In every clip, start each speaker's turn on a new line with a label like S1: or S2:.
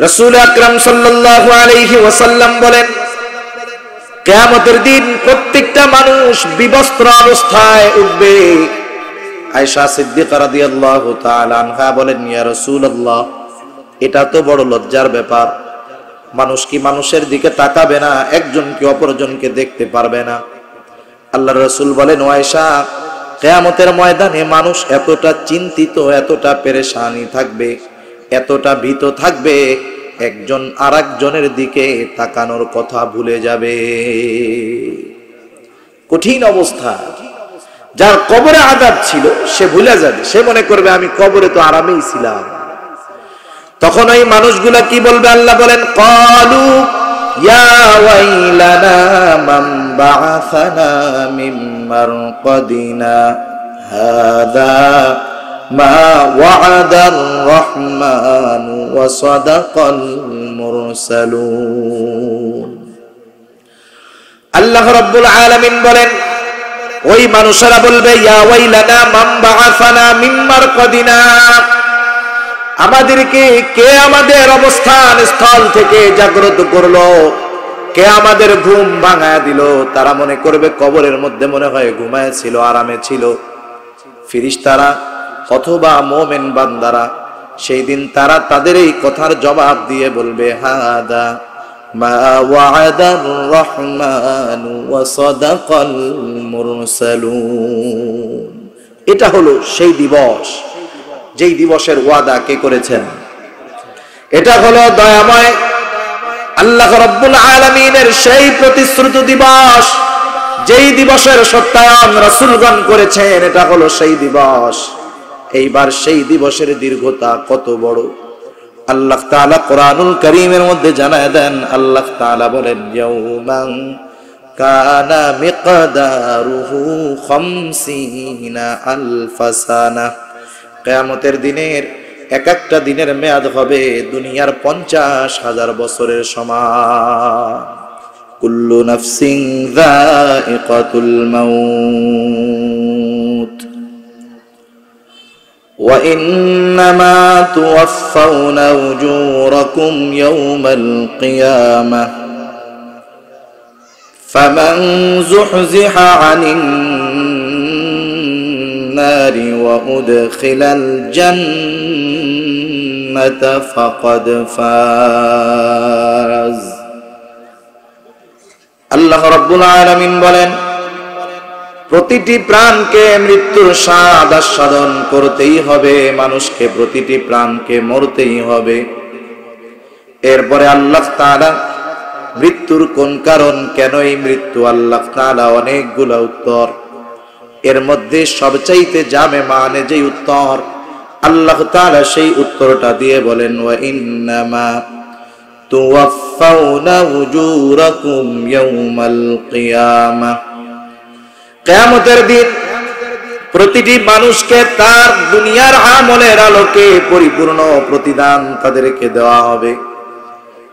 S1: রাসূল আকরাম সাল্লাল্লাহু আলাইহি ওয়াসাল্লাম বলেন, কিয়ামতের দিন প্রত্যেকটা মানুষ বিবস্ত্র অবস্থায় উঠবে। আয়েশা সিদ্দিকা রাদিয়াল্লাহু তাআলা আনহা বলেন, ইয়া রাসূলুল্লাহ, এটা তো বড় লজ্জার ব্যাপার। মানুষ কি মানুষের দিকে তাকাবে না? একজন কি অপরজনকে দেখতে পারবে না? আল্লাহর রাসূল বলেন, ও আয়েশা, কিয়ামতের ময়দানে মানুষ এতটা চিন্তিত, এতটা পেরেশানি থাকবে, এতটা ভীত থাকবে, একজন আরেকজনের দিকে তাকানোর কথা ভুলে যাবে। কঠিন অবস্থা। যার কবরে আযাব ছিল সে ভুলে যাবে, সে মনে করবে আমি কবরে তো আরামেই ছিলাম। তখন ওই মানুষগুলা কি বলবে? আল্লাহ বলেন, ক্বালু ইয়া ওয়াইলানা মান বা'আসানা মিন মারকাদিনা হাযা মা ওয়া'আদার রাহমানু ওয়া সাদাকাল মুরসালুন। আল্লাহ রাব্বুল আলামিন বলেন, ওই মানুষেরা বলবে, ইয়া ওয়াইলানা মান বা'আসানা মিন মারকাদিনা, আমাদেরকে কে আমাদের অবস্থান স্থল থেকে জাগ্রত করলো, কে আমাদের ঘুম ভাঙায় দিল। তারা মনে করবে কবরের মধ্যে মনে হয় ঘুমায় ছিল, আরামে ছিল। ফেরেশতারা অথবা মুমিন বান্দারা সেই দিন তারা তাদের এই কথার জবাব দিয়ে বলবে, হাদা মা ওয়া'আদার রাহমানু ওয়া সাদাকাল মুরসালুন। এটা হলো সেই দিবস যেই দিবসের ওয়াদা কে করেছেন। এটা হলো দয়াময় আল্লাহ রাব্বুল আলামিনের সেই প্রতিশ্রুত দিবস, যেই দিবসের সত্যায়ন রাসূলগণ করেছেন। এটা হলো সেই দিবস। এইবার সেই দিবসের দীর্ঘতা কত বড় আল্লাহ তাআলা কোরআনুল কারীমের মধ্যে জানায় দেন। আল্লাহ তাআলা বলেন, ইয়াউমান কানা মিকদারুহু 50 আলফা সানা। কিয়ামতের দিনের এক একটা দিনের মেয়াদ হবে দুনিয়ার 50,000 বছরের সমান। কুল্লু নাফসিন যায়িকাতুল মাউত ওয়া ইন্নামা তুওয়াফাউনা উজুরাকুম ইয়াওমাল কিয়ামাহ ফামান যুহজিহা আনিন নারি ওয়া উদখিলাল জান্নাতা ফাকাদ ফাজ। আল্লাহ রাব্বুল আলামিন বলেন, প্রতিটি প্রাণকে মৃত্যুর স্বাদ আস্বাদন করতেই হবে, মানুষকে প্রতিটি প্রাণকে মরতেই হবে। এরপরে আল্লাহ তাআলা মৃত্যুর কোন কারণ, কেন এই মৃত্যু, আল্লাহ তাআলা অনেকগুলা উত্তর। এর মধ্যে সবচাইতে জামে মানে যে উত্তর, আল্লাহ তাআলা সেই উত্তরটা দিয়ে বলেন, ওয়া ইন্নামা তুওয়াফাউনা উজুরাকুম ইয়াওমাল কিয়ামাহ। কিয়ামতের দিন প্রতিটি মানুষকে তার দুনিয়ার আমলের আলোকে পরিপূর্ণ প্রতিদান তাদেরকে দেওয়া হবে।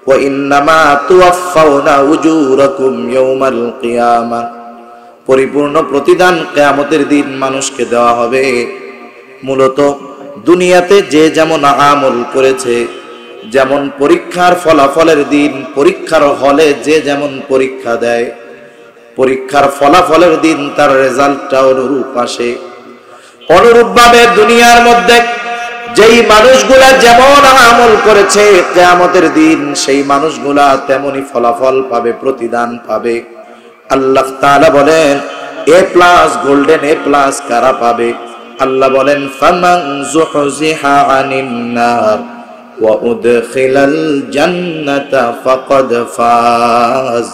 S1: ওয়া ইন্নামা তুওয়াফাউনা উজুরাকুম ইয়াওমাল কিয়ামাহ, পরিপূর্ণ প্রতিদান কিয়ামতের দিন মানুষকে দেওয়া হবে। মূলত দুনিয়াতে যে যেমন আমল করেছে, যেমন পরীক্ষার ফলাফলের দিন পরীক্ষার হলে যে যেমন পরীক্ষা দেয়, পরীক্ষার ফলাফলের দিন তার রেজাল্টটা অনুরূপ আসে। অনুরূপভাবে দুনিয়ার মধ্যে যেই মানুষগুলা যেমন আমল করেছে, কিয়ামতের দিন সেই মানুষগুলা তেমনি ফলাফল পাবে, প্রতিদান পাবে। আল্লাহ তাআলা বলেন, A+ গোল্ডেন A+ কারা পাবে? আল্লাহ বলেন, ফামান যুহজিহা আনিন নার ওয়া উদখিলাল জান্নাতা ফাকাদ ফাজ।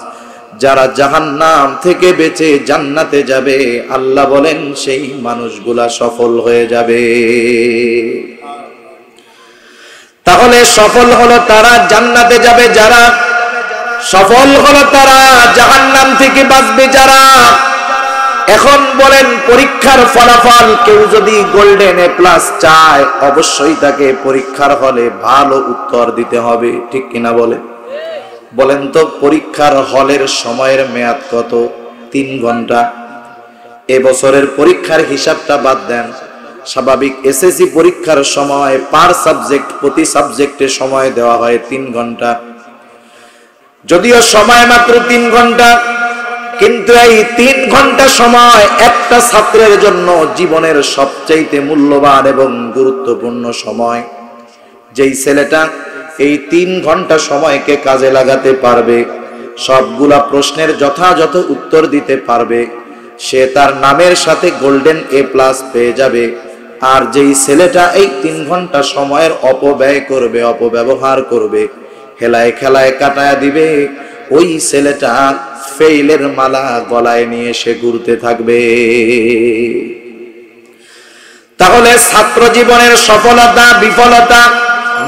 S1: যারা জাহান্নাম থেকে বেঁচে জান্নাতে যাবে, আল্লাহ বলেন সেই মানুষগুলা সফল হয়ে যাবে। তাহলে সফল হলো তারা জান্নাতে যাবে যারা, সফল হলো তারা জাহান্নাম থেকে বাঁচবে যারা। এখন বলেন, পরীক্ষার ফলাফল কেউ যদি গোল্ডেন A+ চায়, অবশ্যই তাকে পরীক্ষার হলে ভালো উত্তর দিতে হবে, ঠিক কিনা বলেন? বলেন তো, পরীক্ষার হলের সময়ের মেয়াদ কত? 3 ঘন্টা। এবছরের পরীক্ষার হিসাবটা বাদ দেন, স্বাভাবিক এসএসসি পরীক্ষার সময় পার সাবজেক্ট প্রতি সাবজেক্টে সময় দেওয়া হয় 3 ঘন্টা। যদিও সময় মাত্র 3 ঘন্টা, কিন্তু এই 3 ঘন্টা সময় একটা ছাত্রের জন্য জীবনের সবচাইতে মূল্যবান এবং গুরুত্বপূর্ণ সময়। যেই ছেলেটা এই 3 ঘন্টা সময়কে কাজে লাগাতে পারবে, সবগুলা প্রশ্নের যথাযথ উত্তর দিতে পারবে, সে তার নামের সাথে গোল্ডেন A+ পেয়ে যাবে। আর যেই ছেলেটা এই 3 ঘন্টা সময়ের অপব্যয় করবে, অপব্যবহার করবে, হেলায় খেলায় কাটায় দিবে, ওই ছেলেটা ফেইলের মালা গলায় নিয়ে সে ঘুরতে থাকবে। তাহলে ছাত্র জীবনের সফলতা বিফলতা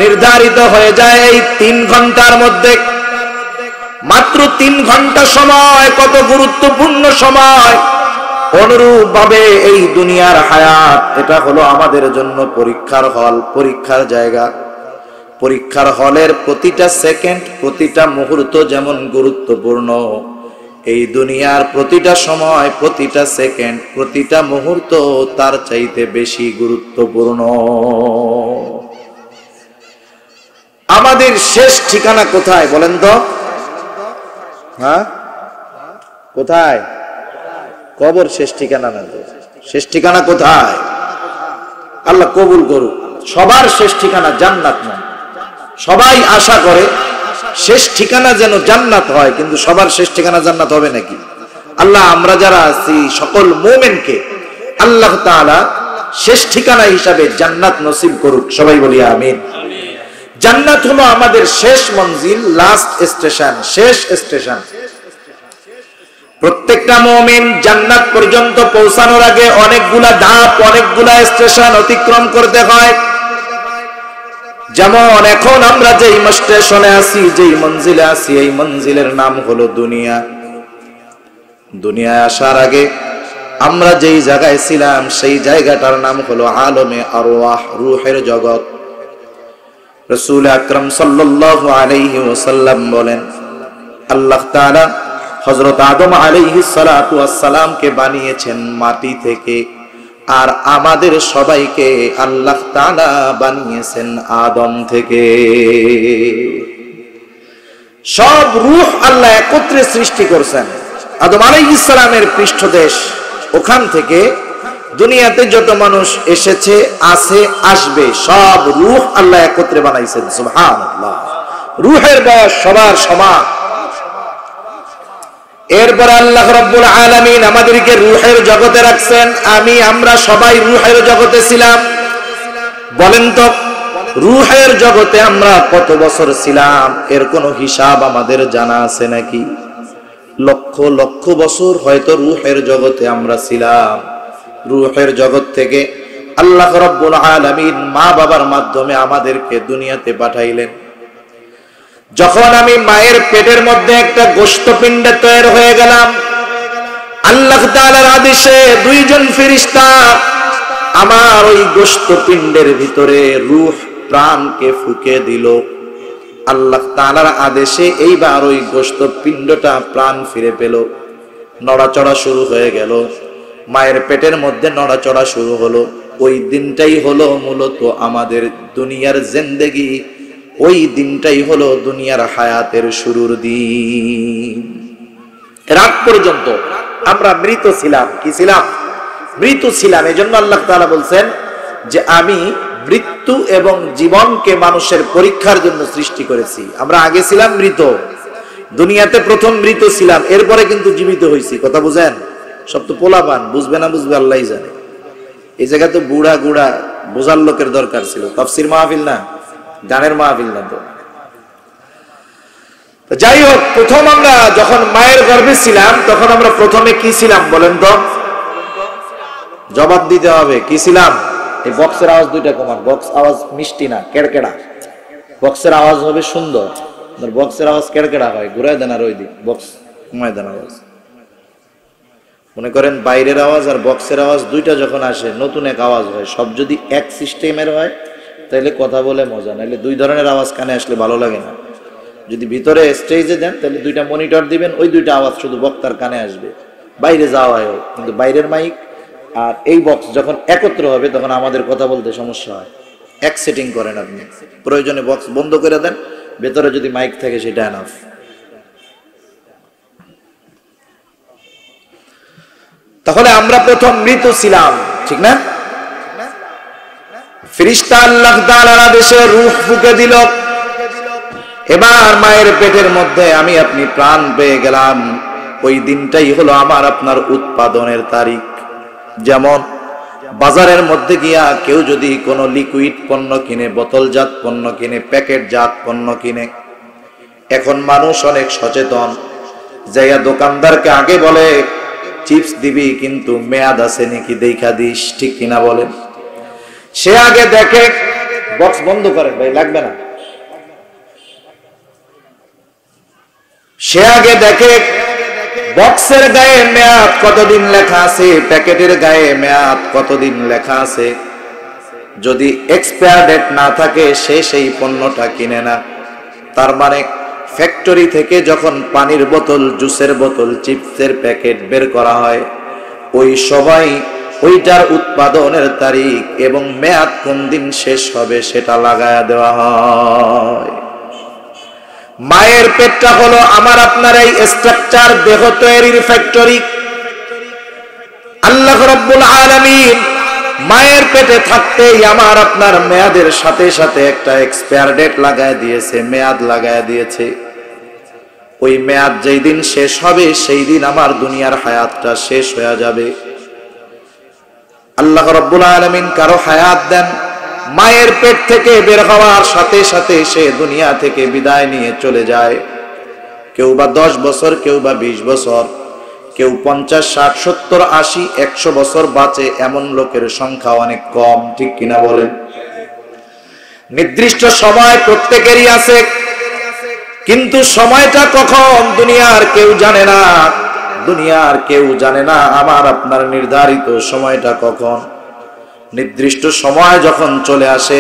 S1: নির্ধারিত হয়ে যায় এই 3 ঘন্টার মধ্যে। মাত্র 3 ঘন্টা সময় কত গুরুত্বপূর্ণ সময়। অনুরূপ ভাবে এই দুনিয়ার হায়াত, এটা হলো আমাদের জন্য পরীক্ষার হল, পরীক্ষার জায়গা। পরীক্ষার হলের প্রতিটা সেকেন্ড, প্রতিটা মুহূর্ত যেমন গুরুত্বপূর্ণ, এই দুনিয়ার প্রতিটা সময়, প্রতিটা সেকেন্ড, প্রতিটা মুহূর্ত তার চাইতে বেশি গুরুত্বপূর্ণ। আমাদের শেষ ঠিকানা কোথায় বলেন তো? হ্যাঁ, কোথায়? কবর শেষ ঠিকানা না তো। শেষ ঠিকানা কোথায়? আল্লাহ কবুল করুক। সবার শেষ ঠিকানা জান্নাত না। সবাই আশা করে শেষ ঠিকানা যেন জান্নাত হয়, কিন্তু সবার শেষ ঠিকানা জান্নাত হবে নাকি? আল্লাহ আমরা যারা আছি সকল মুমিনকে আল্লাহ তাআলা শেষ ঠিকানা হিসাবে জান্নাত নসিব করুক। সবাই বলি আমিন। জান্নাত হলো আমাদের শেষ মঞ্জিল, লাস্ট স্টেশন, শেষ স্টেশন। প্রত্যেকটা মুমিন জান্নাত পর্যন্ত পৌঁছানোর আগে অনেকগুলা ধাপ, অনেকগুলা স্টেশন অতিক্রম করতে হয়। যেমন এখন আমরা যেই স্টেশনে আছি, যেই মঞ্জিলে আছি, এই মঞ্জিলের নাম হলো দুনিয়া। দুনিয়ায় আসার আগে আমরা যেই জায়গায় ছিলাম, সেই জায়গাটার নাম হলো আলমে আরওয়াহ, রূহের জগৎ। রাসূল আকরাম সাল্লাল্লাহু আলাইহি ওয়াসাল্লাম বলেন, আল্লাহ তাআলা হযরত আদম আলাইহিস সালাতু ওয়াস সালামকে বানিয়েছেন মাটি থেকে, আর আমাদের সবাইকে আল্লাহ তাআলা বানিয়েছেন আদম থেকে। সব রূহ আল্লাহ একত্রে সৃষ্টি করেছেন। আদম আলাইহিস সালামের পৃষ্ঠদেশ, ওখান থেকে দুনিয়াতে যত মানুষ এসেছে, আছে, আসবে, সব রূহ আল্লাহ একত্রে বানাইছেন। সুবহানাল্লাহ। রূহের বয়স সবার সমান। এরপর আল্লাহ রাব্বুল আলামিন আমাদেরকে রূহের জগতে রাখছেন। আমরা সবাই রূহের জগতে ছিলাম। বলেন তো, রূহের জগতে আমরা কত বছর ছিলাম? এর কোনো হিসাব আমাদের জানা আছে নাকি? লক্ষ লক্ষ বছর হয়তো রূহের জগতে আমরা ছিলাম। রূহের জগৎ থেকে আল্লাহ রাব্বুল আলামিন মা বাবার মাধ্যমে আমাদেরকে দুনিয়াতে পাঠাইলেন। যখন আমি মায়ের পেটের মধ্যে একটা গোশতপিণ্ডে তৈরি হয়ে গেলাম, আল্লাহ তাআলার আদেশে 2 জন ফেরেশতা আমার ওই গোশতপিণ্ডের ভিতরে রূহ, প্রাণকে ফুঁকে দিল। আল্লাহ তাআলার আদেশে এইবার ওই গোশতপিণ্ডটা প্রাণ ফিরে পেল, নড়াচড়া শুরু হয়ে গেল। মায়ের পেটের মধ্যে নড়াচড়া শুরু হলো। ওই দিনটাই হলো মূলত আমাদের দুনিয়ার জিন্দেগি, ওই দিনটাই হলো দুনিয়ার হায়াতের শুরুর দিন। রাত পর্যন্ত আমরা মৃত ছিলাম। কি ছিলাম? মৃত ছিলাম। এজন্য আল্লাহ তাআলা বলছেন যে আমি মৃত্যু এবং জীবনকে মানুষের পরীক্ষার জন্য সৃষ্টি করেছি। আমরা আগে ছিলাম মৃত, দুনিয়াতে প্রথম মৃত ছিলাম, এরপরে কিন্তু জীবিত হয়েছি। কথা বুঝেন? সব তো পোলাপান, বুঝবে না বুঝবে আল্লাহই জানে। এই জায়গা তো বুড়া গুড়া বোঝার লোকের দরকার ছিল। তাফসীর মাহফিল না, গানের মাহফিল না। তো যাই হোক, প্রথম আমরা যখন মায়ের গর্ভে ছিলাম, তখন আমরা প্রথমে কি ছিলাম বলেন তো? জবাব দিতে হবে। কি ছিলাম? এই বক্সের আওয়াজ দুইটা কমান। বক্স আওয়াজ মিষ্টি না, কেড়কেড়া। বক্সের আওয়াজ হবে সুন্দর। বক্সের আওয়াজ কেড়কেড়া হয়, ঘুরায় দেন আর ওই দিক, বক্স কমায় দেন আওয়াজ। মনে করেন বাইরের আওয়াজ আর বক্সের আওয়াজ দুইটা যখন আসে, নতুন এক আওয়াজ হয়। সব যদি এক সিস্টেমের হয় তাহলে কথা বলে মজা, নাহলে 2 ধরনের আওয়াজ কানে আসলে ভালো লাগে না। যদি ভিতরে স্টেজে দেন তাহলে 2টা মনিটর দিবেন, ওই 2টা আওয়াজ শুধু বক্তার কানে আসবে। বাইরে যাওয়া হয়, কিন্তু বাইরের মাইক আর এই বক্স যখন একত্র হবে তখন আমাদের কথা বলতে সমস্যা হয়। এক সেটিং করেন আপনি, প্রয়োজনে বক্স বন্ধ করে দেন, ভেতরে যদি মাইক থাকে সেটা এনাফ। তাহলে আমরা প্রথম মৃত ছিলাম, ঠিক না? ফেরেশতা আল্লাহ তাআলার আদেশে রূহ ফুঁকে দিল, এবার মায়ের পেটের মধ্যে আমি আপনি প্রাণ পেয়ে গেলাম। ওই দিনটাই হলো আমার আপনার উৎপাদনের তারিখ। যেমন বাজারের মধ্যে গিয়া কেউ যদি কোনো লিকুইড পণ্য কিনে, বোতলজাত পণ্য কিনে, প্যাকেটজাত পণ্য কিনে, এখন মানুষ অনেক সচেতন, যাইয়া দোকানদারকে আগে বলে চিপস দিবি কিন্তু মেয়াদ আছে নাকি দেখা দিস, ঠিক কিনা বলেন? সে আগে দেখে, বক্স বন্ধ করেন ভাই, লাগবে না। সে আগে দেখে বক্সের গায়ে মেয়াদ কতদিন লেখা আছে, প্যাকেটের গায়ে মেয়াদ কতদিন লেখা আছে। যদি এক্সপায়ার ডেট না থাকে সে সেই পণ্যটা কিনে না। তার মানে ফ্যাক্টরি থেকে যখন পানির বোতল, জুসের বোতল, চিপসের প্যাকেট বের করা হয়, ওই সময় ওইটার উৎপাদনের তারিখ এবং মেয়াদ কোন দিন শেষ হবে সেটা লাগায়া দেওয়া হয়। মায়ের পেটটা হলো আমার আপনার এই স্ট্রাকচার, দেহ তৈরির ফ্যাক্টরি। আল্লাহ রাব্বুল আলামিন মায়ের পেটে থাকতেই আমার আপনার মেয়াদের সাথে সাথে একটা এক্সপায়ার ডেট লাগায় দিয়েছে, মেয়াদ লাগায় দিয়েছে। ওই মেয়াদ যেই দিন শেষ হবে সেই দিন আমার দুনিয়ার হায়াতটা শেষ হয়ে যাবে। আল্লাহ রাব্বুল আলামিন কারো হায়াত দেন, মায়ের পেট থেকে বের হওয়ার সাথে সাথে সে দুনিয়া থেকে বিদায় নিয়ে চলে যায়। কেউ বা 10 বছর, কেউ বা 20 বছর, কেউ 50, 60, 70, 80, 100 বছর বাঁচে, এমন লোকের সংখ্যা অনেক কম, ঠিক কিনা বলেন? নির্দিষ্ট সময় প্রত্যেকেরই আছে, কিন্তু সময়টা কখন দুনিয়ার কেউ জানে না। দুনিয়ার কেউ জানে না আমার আপনার নির্ধারিত সময়টা কখন। নির্দিষ্ট সময় যখন চলে আসে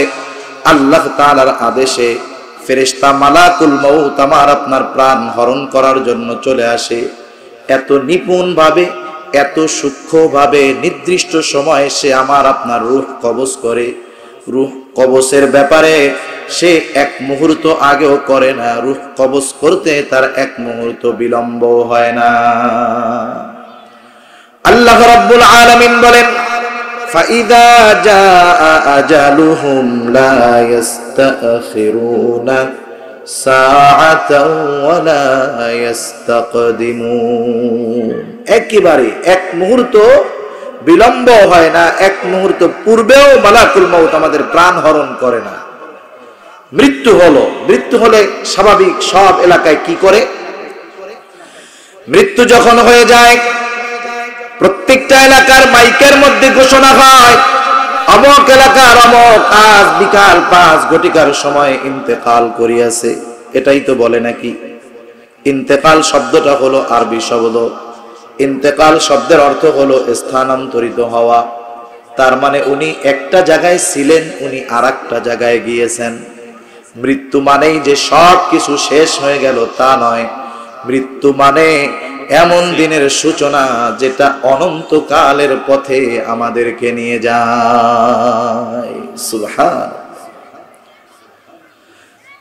S1: আল্লাহ তাআলার আদেশে ফেরেশতা মালাকুল মউত আমার আপনার প্রাণ হরণ করার জন্য চলে আসে। এত নিপুণ ভাবে, এত সূক্ষ্মভাবে নির্দিষ্ট সময়ে সে আমার আপনার রূহ কবজ করে। রূহ কবজের ব্যাপারে সে এক মুহূর্ত আগেও করে না, রূহ কবজ করতে তার এক মুহূর্ত বিলম্ব হয় না। আল্লাহ রাব্বুল আলামিন বলেন, فَإِذَا جَاءَ أَجَلُهُمْ لَا يَسْتَأْخِرُونَ سَاعَةً وَلَا يَسْتَقْدِمُونَ। একেবারে এক মুহূর্ত বিলম্ব হয় না, এক মুহূর্ত পূর্বেও মালাকুল মউত আমাদের প্রাণ হরণ করে না। মৃত্যু হলে স্বাভাবিক সব এলাকায় কি করে? মৃত্যু যখন হয়ে যায় প্রত্যেকটা এলাকার মাইকের মধ্যে ঘোষণা হয়, অমুক এলাকার অমুক আজ বিকাল 5 ঘটিকার সময় ইন্তেকাল করিয়াছে। এটাই তো বলে নাকি? ইন্তেকাল শব্দটা হলো আরবি শব্দ। ইন্তেকাল শব্দের অর্থ হলো স্থানান্তরিত হওয়া। তার মানে উনি একটা জায়গায় ছিলেন, উনি আরেকটা জায়গায় গিয়েছেন। মৃত্যু মানেই যে সব কিছু শেষ হয়ে গেল তা নয়। মৃত্যু মানে এমন দিনের সূচনা যেটা অনন্তকালের পথে আমাদেরকে নিয়ে যায়। সুবহান।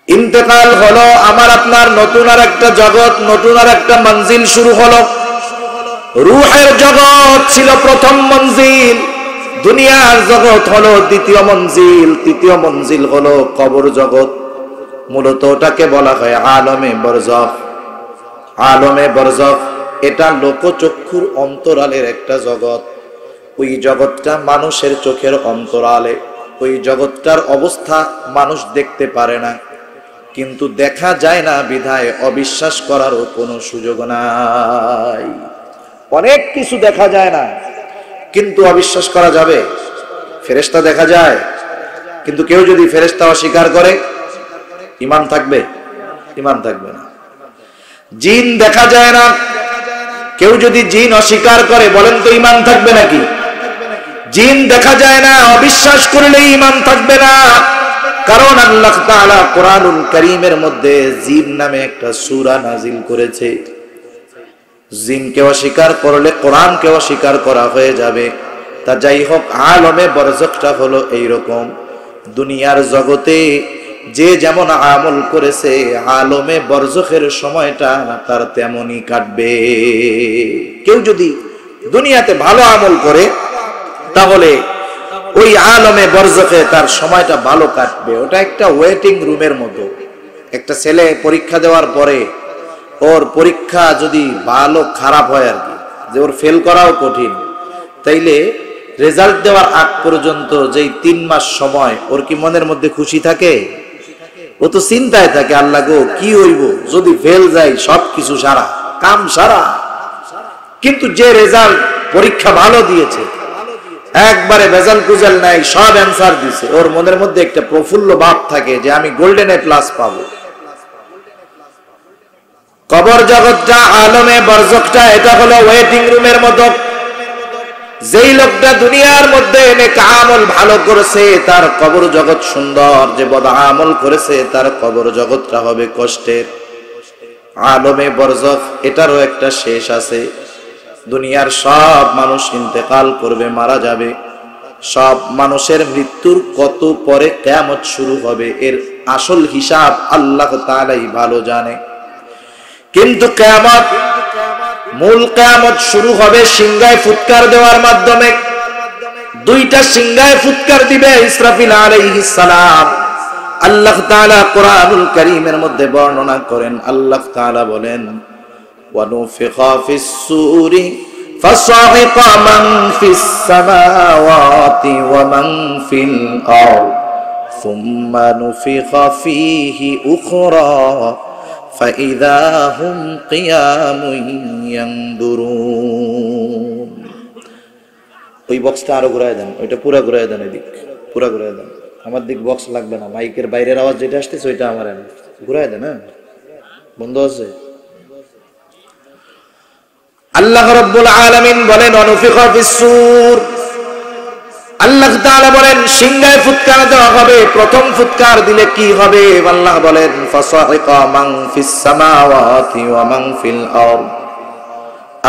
S1: ইন্তেকাল হলো আমার আপনার নতুন আর একটা জগৎ, নতুন আর একটা মঞ্জিল শুরু হলো। রূহের জগৎ ছিল প্রথম মঞ্জিল, দুনিয়ার জগৎ হলো দ্বিতীয় মঞ্জিল, তৃতীয় মঞ্জিল হলো কবর জগৎ। মূলত ওটাকে বলা হয় আলমে বরজখ। আলমে বরজখ এটা লোকচক্ষুর অন্তরালের একটা জগৎ। ওই জগৎটা মানুষের চোখের অন্তরালে। ওই জগৎটার অবস্থা মানুষ দেখতে পারে না, কিন্তু দেখা যায় না বিধায় অবিশ্বাস করারও কোনো সুযোগ নাই। অনেক কিছু দেখা যায় না কিন্তু অবিশ্বাস করা যাবে? ফেরেশতা দেখা যায়, কিন্তু কেউ যদি ফেরেশতা অস্বীকার করে ঈমান থাকবে? ঈমান থাকবে না। জিন দেখা যায় না, কেউ যদি জিন অস্বীকার করে বলেন তো ঈমান থাকবে নাকি? জিন দেখা যায় না, অবিশ্বাস করলে ঈমান থাকবে না। কারণ আল্লাহ তাআলা কোরআনুল কারীমের মধ্যে জিন নামে একটা সূরা নাজিল করেছে। জিনকে অস্বীকার করলে কোরআনকে অস্বীকার করা হয়ে যাবে। তা যাই হোক, আলমে বরজখটা হলো এইরকম। দুনিয়ার জগতে যে যেমন আমল করেছে, আলমে বরজখের সময়টা তার তেমনই কাটবে। কেউ যদি দুনিয়াতে ভালো আমল করে তাহলে ওই আলমে বরজখে তার সময়টা ভালো কাটবে। ওটা একটা ওয়েটিং রুমের মতো। একটা ছেলে পরীক্ষা দেওয়ার পরে ওর পরীক্ষা যদি ভালো খারাপ হয় আর কি, যে ওর ফেল করাও কঠিন, তাইলে রেজাল্ট দেওয়ার আগ পর্যন্ত যেই 3 মাস সময় ওর কি মনের মধ্যে খুশি থাকে? ও তো চিন্তায় থাকে, আল্লাহ গো কি হইব যদি ফেল যাই, সবকিছু সারা, কাম সারা। কিন্তু যে রেজাল্ট পরীক্ষা ভালো দিয়েছে, একবারে ভেজাল কুজাল নাই, সব অ্যান্সার দিছে, ওর মনের মধ্যে একটা প্রফুল্ল ভাব থাকে যে আমি গোল্ডেন এ প্লাস পাবো। কবর জগৎটা, আলমে বরজখটা, এটা হলো ওয়েটিং রুমের মতো। যেই লোকটা দুনিয়ার মধ্যে নেক আমল ভালো করেছে তার কবর জগৎ সুন্দর, যে বদ আমল করেছে তার কবর জগৎটা হবে কষ্টের। আলমে বরজখ এটারও একটা শেষ আছে। দুনিয়ার সব মানুষ ইন্তেকাল করবে, মারা যাবে। সব মানুষের মৃত্যুর কত পরে কিয়ামত শুরু হবে, এর আসল হিসাব আল্লাহ তাআলাই ভালো জানে। কিন্তু কিয়ামত, মূল কিয়ামত শুরু হবে সিংহায় ফুৎকার দেওয়ার মাধ্যমে। 2টা সিংহায় ফুৎকার দিবে ইসরাফিল আলাইহিস সালাম। আল্লাহ তাআলা কোরআনুল কারীমের মধ্যে বর্ণনা করেন, আল্লাহ তাআলা বলেন, ওয়ানুফিখা ফিস সূরি ফাসাইকা মান ফিস সামাওয়াতি ওয়া মান ফিল আরদ সুম্মা নুফিখা ফীহি উখরা فَإِذَا هُمْ قِيَامٌ يَنظُرُونَ। ওই বক্সটা আরো ঘুরায় দেন, ওইটা পুরো ঘুরায় দেন, এদিক পুরো ঘুরায় দেন। আমার দিক বক্স লাগবে না, মাইকের বাইরের আওয়াজ যেটা আসতেছে ওইটা আমার ঘুরায় দেন। হ্যাঁ, বন্ধ আছে। আল্লাহ রাব্বুল আলামিন বলেন, ওয়ানুফিখা ফিস-সূর। আল্লাহ তাআলা বলেন সিংহায় ফুৎকার দেওয়া হবে। প্রথম ফুৎকার দিলে কি হবে? আল্লাহ বলেন, ফাসাইকা মান ফিস সামাওয়াতি ওয়া মান ফিল আরদ।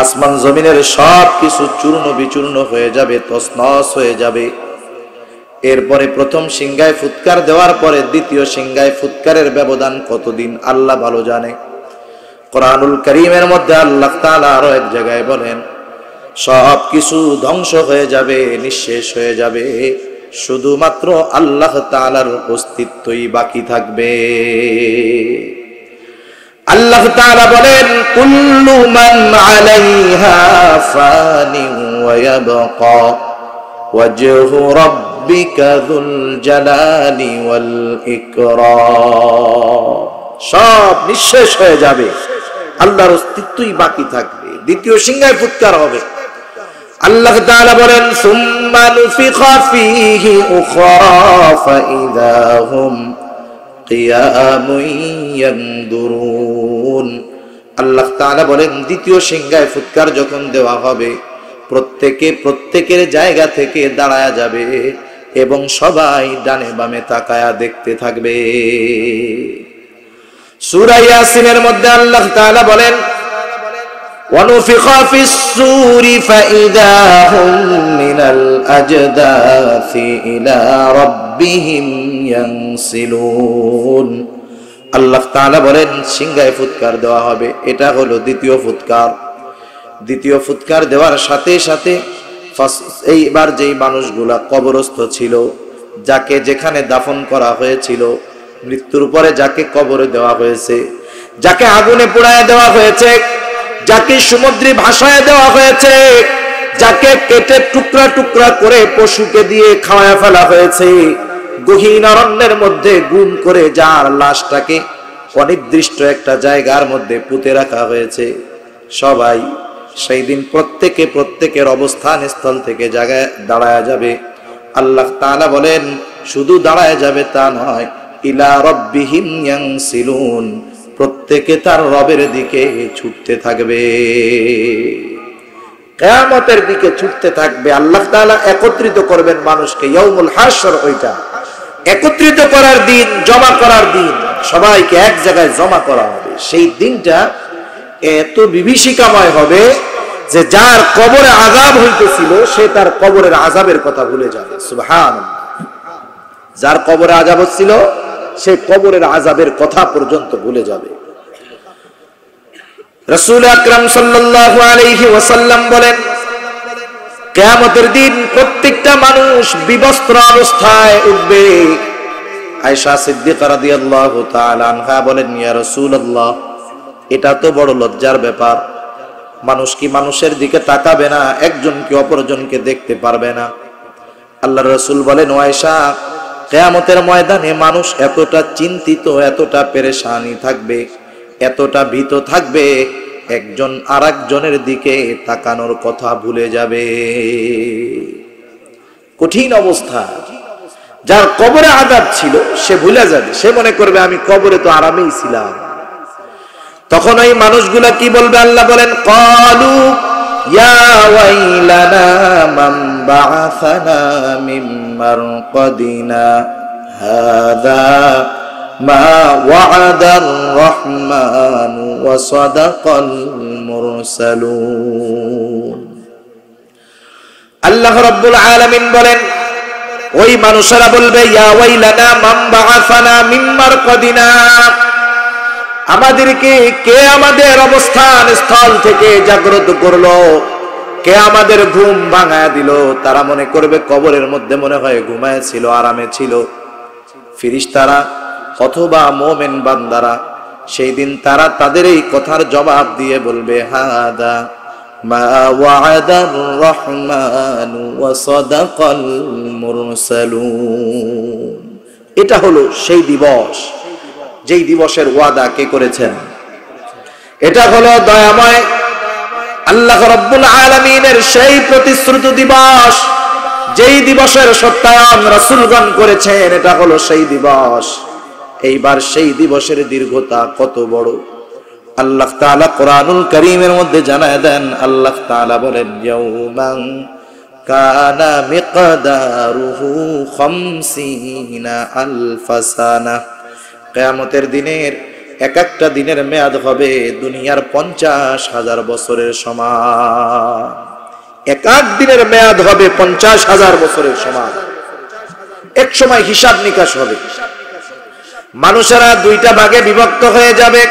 S1: আসমান জমিনের সব কিছু চূর্ণ বিচূর্ণ হয়ে যাবে, তছনছ হয়ে যাবে। এরপরে প্রথম সিংহায় ফুৎকার দেওয়ার পরে দ্বিতীয় সিংহায় ফুৎকারের ব্যবধান কতদিন আল্লাহ ভালো জানে। কোরআনুল কারীমের মধ্যে আল্লাহ তাআলা আরো এক জায়গায় বলেন, সব কিছু ধ্বংস হয়ে যাবে, নিঃশেষ হয়ে যাবে, শুধুমাত্র আল্লাহ তাআলার অস্তিত্বই বাকি থাকবে। আল্লাহ তাআলা বলেন, কুল্লু মান আলাইহা ফানি ওয়া ইয়াবকা ওয়াজহু রাব্বিকা যুল জালালি ওয়াল ইকরাম। সব নিঃশেষ হয়ে যাবে, আল্লাহর অস্তিত্বই বাকি থাকবে। দ্বিতীয় সিংহায় ফুৎকার হবে। আল্লাহ তাআলা বলেন, সুম্মা নুফিখা ফীহি উখরা ফাইযা হুম কিয়ামুন ইয়ানদুরুন। আল্লাহ তাআলা বলেন, দ্বিতীয় সিংহায় ফুৎকার যখন দেওয়া হবে, প্রত্যেকের জায়গা থেকে দাঁড়ায়া যাবে এবং সবাই ডানে বামে তাকায়া দেখতে থাকবে। সূরা ইয়াসিনের মধ্যে আল্লাহ তাআলা বলেন, ওয়ানুফিখা ফিস-সূরি ফাইযা হুম মিনাল আজদাসি ইলা রাব্বিহিম ইয়ানসিলুন। আল্লাহ তাআলা বলেন সিংহায় ফুৎকার দেওয়া হবে। এটা হলো দ্বিতীয় ফুৎকার। দ্বিতীয় ফুৎকার দেওয়ার সাথে সাথে এইবার যেই মানুষগুলা কবরস্থ ছিল, যাকে যেখানে দাফন করা হয়েছিল, মৃত্যুর পরে যাকে কবরে দেওয়া হয়েছে, যাকে আগুনে পোড়ায় দেওয়া হয়েছে, যাকে সমুদ্রে ভাসায় দেওয়া হয়েছে, যাকে কেটে টুকরা টুকরা করে পশুকে দিয়ে খাওয়ায় ফেলা হয়েছে, গহীন অরণ্যের মধ্যে গুম করে যার লাশটাকে অনির্দিষ্ট একটা জায়গার মধ্যে পুঁতে রাখা হয়েছে, সবাই সেই দিন প্রত্যেকের অবস্থান স্থল থেকে জায়গায় দাঁড়ায় যাবে। আল্লাহ তাআলা বলেন, শুধু দাঁড়ায় যাবে তা নয়, ইলা রাব্বিহিম ইয়ানসিলুন, প্রত্যেকে তার রবের দিকে ছুটতে থাকবে, কিয়ামতের দিকে ছুটতে থাকবে। আল্লাহ তাআলা একত্রিত করবেন মানুষকে, ইয়াউমুল হাশর, ওইটা একত্রিত করার দিন, জমা করার দিন, সবাইকে এক জায়গায় জমা করা হবে। সেই দিনটা এত বিভীষিকাময় হবে যে যার কবরে আযাব হইতেছিল সে তার কবরের আযাবের কথা ভুলে যাবে। সুবহানাল্লাহ। যার কবরে আযাব হচ্ছিল সে কবরের আযাবের কথা পর্যন্ত ভুলে যাবে। রাসূল আকরাম সাল্লাল্লাহু আলাইহি ওয়াসাল্লাম বলেন, কিয়ামতের দিন প্রত্যেকটা মানুষ বিবস্ত্র অবস্থায় উঠবে। আয়েশা সিদ্দিকা রাদিয়াল্লাহু তাআলা আনহা বলেন, ইয়া রাসূলুল্লাহ, এটা তো বড় লজ্জার ব্যাপার। মানুষ কি মানুষের দিকে তাকাবে না? একজন কি অপরজনকে দেখতে পারবে না? আল্লাহর রাসূল বলেন, ও আয়েশা, কিয়ামতের ময়দানে মানুষ এতটা চিন্তিত, এতটা পেরেশানি থাকবে, এতটা ভীত থাকবে, একজন আরেকজনের দিকে তাকানোর কথা ভুলে যাবে। কঠিন অবস্থা। যার কবরে আযাব ছিল সে ভুলে যাবে, সে মনে করবে আমি কবরে তো আরামেই ছিলাম। তখন ওই মানুষগুলা কি বলবে? আল্লাহ বলেন, ক্বালু ইয়া ওয়াইলানা মান বাআসানা মিন মারকাদিনা হাযা মা ওয়া'দার রাহমানু ওয়া সাদাকাল মুরসালুন। আল্লাহ রাব্বুল আলামিন বলেন, ওই মানুষেরা বলবে, ইয়া ওয়াইলানা মান বাআসানা মিন মারকাদিনা, আমাদেরকে কে আমাদের অবস্থান স্থল থেকে জাগ্রত করলো, কে আমাদের ঘুম ভাঙায় দিল। তারা মনে করবে কবরের মধ্যে মনে হয় ঘুমায় ছিল, আরামে ছিল। ফেরেশতারা অথবা মুমিন বান্দারা সেই দিন তারা তাদের এই কথার জবাব দিয়ে বলবে, হাদা মা ওয়া'দার রাহমানু ওয়া সাদাকাল মুরসালুন। এটা হলো সেই দিবস যেই দিবসের ওয়াদা কে করেছেন। এটা হলো দয়াময় আল্লাহ রাব্বুল আলামিনের সেই প্রতিশ্রুত দিবস, যেই দিবসের সত্যায়ন রাসূলগণ করেছেন। এটা হলো সেই দিবস। এইবার সেই দিবসের দীর্ঘতা কত বড় আল্লাহ তাআলা কোরআনুল কারীমের মধ্যে জানায় দেন। আল্লাহ তাআলা বলেন, ইয়াউমান কানা মিকদারুহু 50 আলফা সানা। কিয়ামতের দিনের এক একটা দিনের মেয়াদ হবে দুনিয়ার 50,000 বছরের সমান। এক এক দিনের মেয়াদ হবে 50,000 বছরের সমান। এক সময় হিসাব নিকাশ হবে, মানুষেরা দুইটা ভাগে বিভক্ত হয়ে যাবে।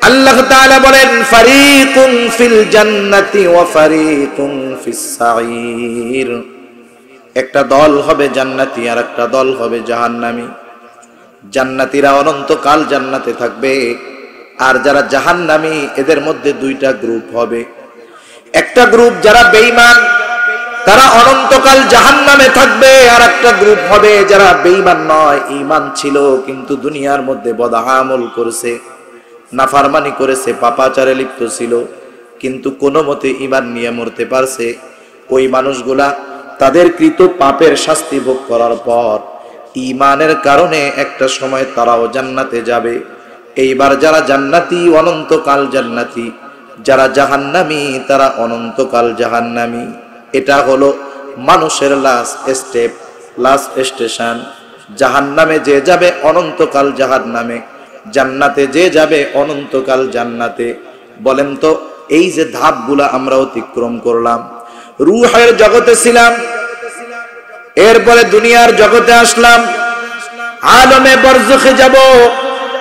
S1: আল্লাহ তাআলা বলেন, ফারিকুন ফিল জান্নাতি ওয়া ফারিকুন ফিস সাঈর। একটা দল হবে জান্নাতি আর একটা দল হবে জাহান্নামী। জান্নাতীরা অনন্তকাল জান্নাতে থাকবে, আর যারা জাহান্নামী এদের মধ্যে দুইটা গ্রুপ হবে। একটা গ্রুপ যারা বেঈমান, তারা অনন্তকাল জাহান্নামে থাকবে, আর একটা গ্রুপ হবে যারা বেঈমান নয়, ঈমান ছিল কিন্তু দুনিয়ার মধ্যে বদআমল করেছে, নাফরমানি করেছে, পাপাচারে লিপ্ত ছিল, কিন্তু কোনো মতে ঈমান নিয়ে মরতে পারছে। ওই মানুষগুলা তাদের কৃত পাপের শাস্তি ভোগ করার পর ঈমানের কারণে একটা সময় তারাও জান্নাতে যাবে। এইবার যারা জান্নাতি অনন্তকাল জান্নাতি, যারা জাহান্নামী তারা অনন্তকাল জাহান্নামী। এটা হলো মানুষের লাস্ট স্টেপ, লাস্ট স্টেশন। জাহান্নামে যে যাবে অনন্তকাল জাহান্নামে, জান্নাতে যে যাবে অনন্তকাল জান্নাতে। বলেন তো, এই যে ধাপগুলা আমরা অতিক্রম করলাম, রূহের জগতে ছিলাম, এরপরে দুনিয়ার জগতে আসলাম, আলমে বরজখে যাব,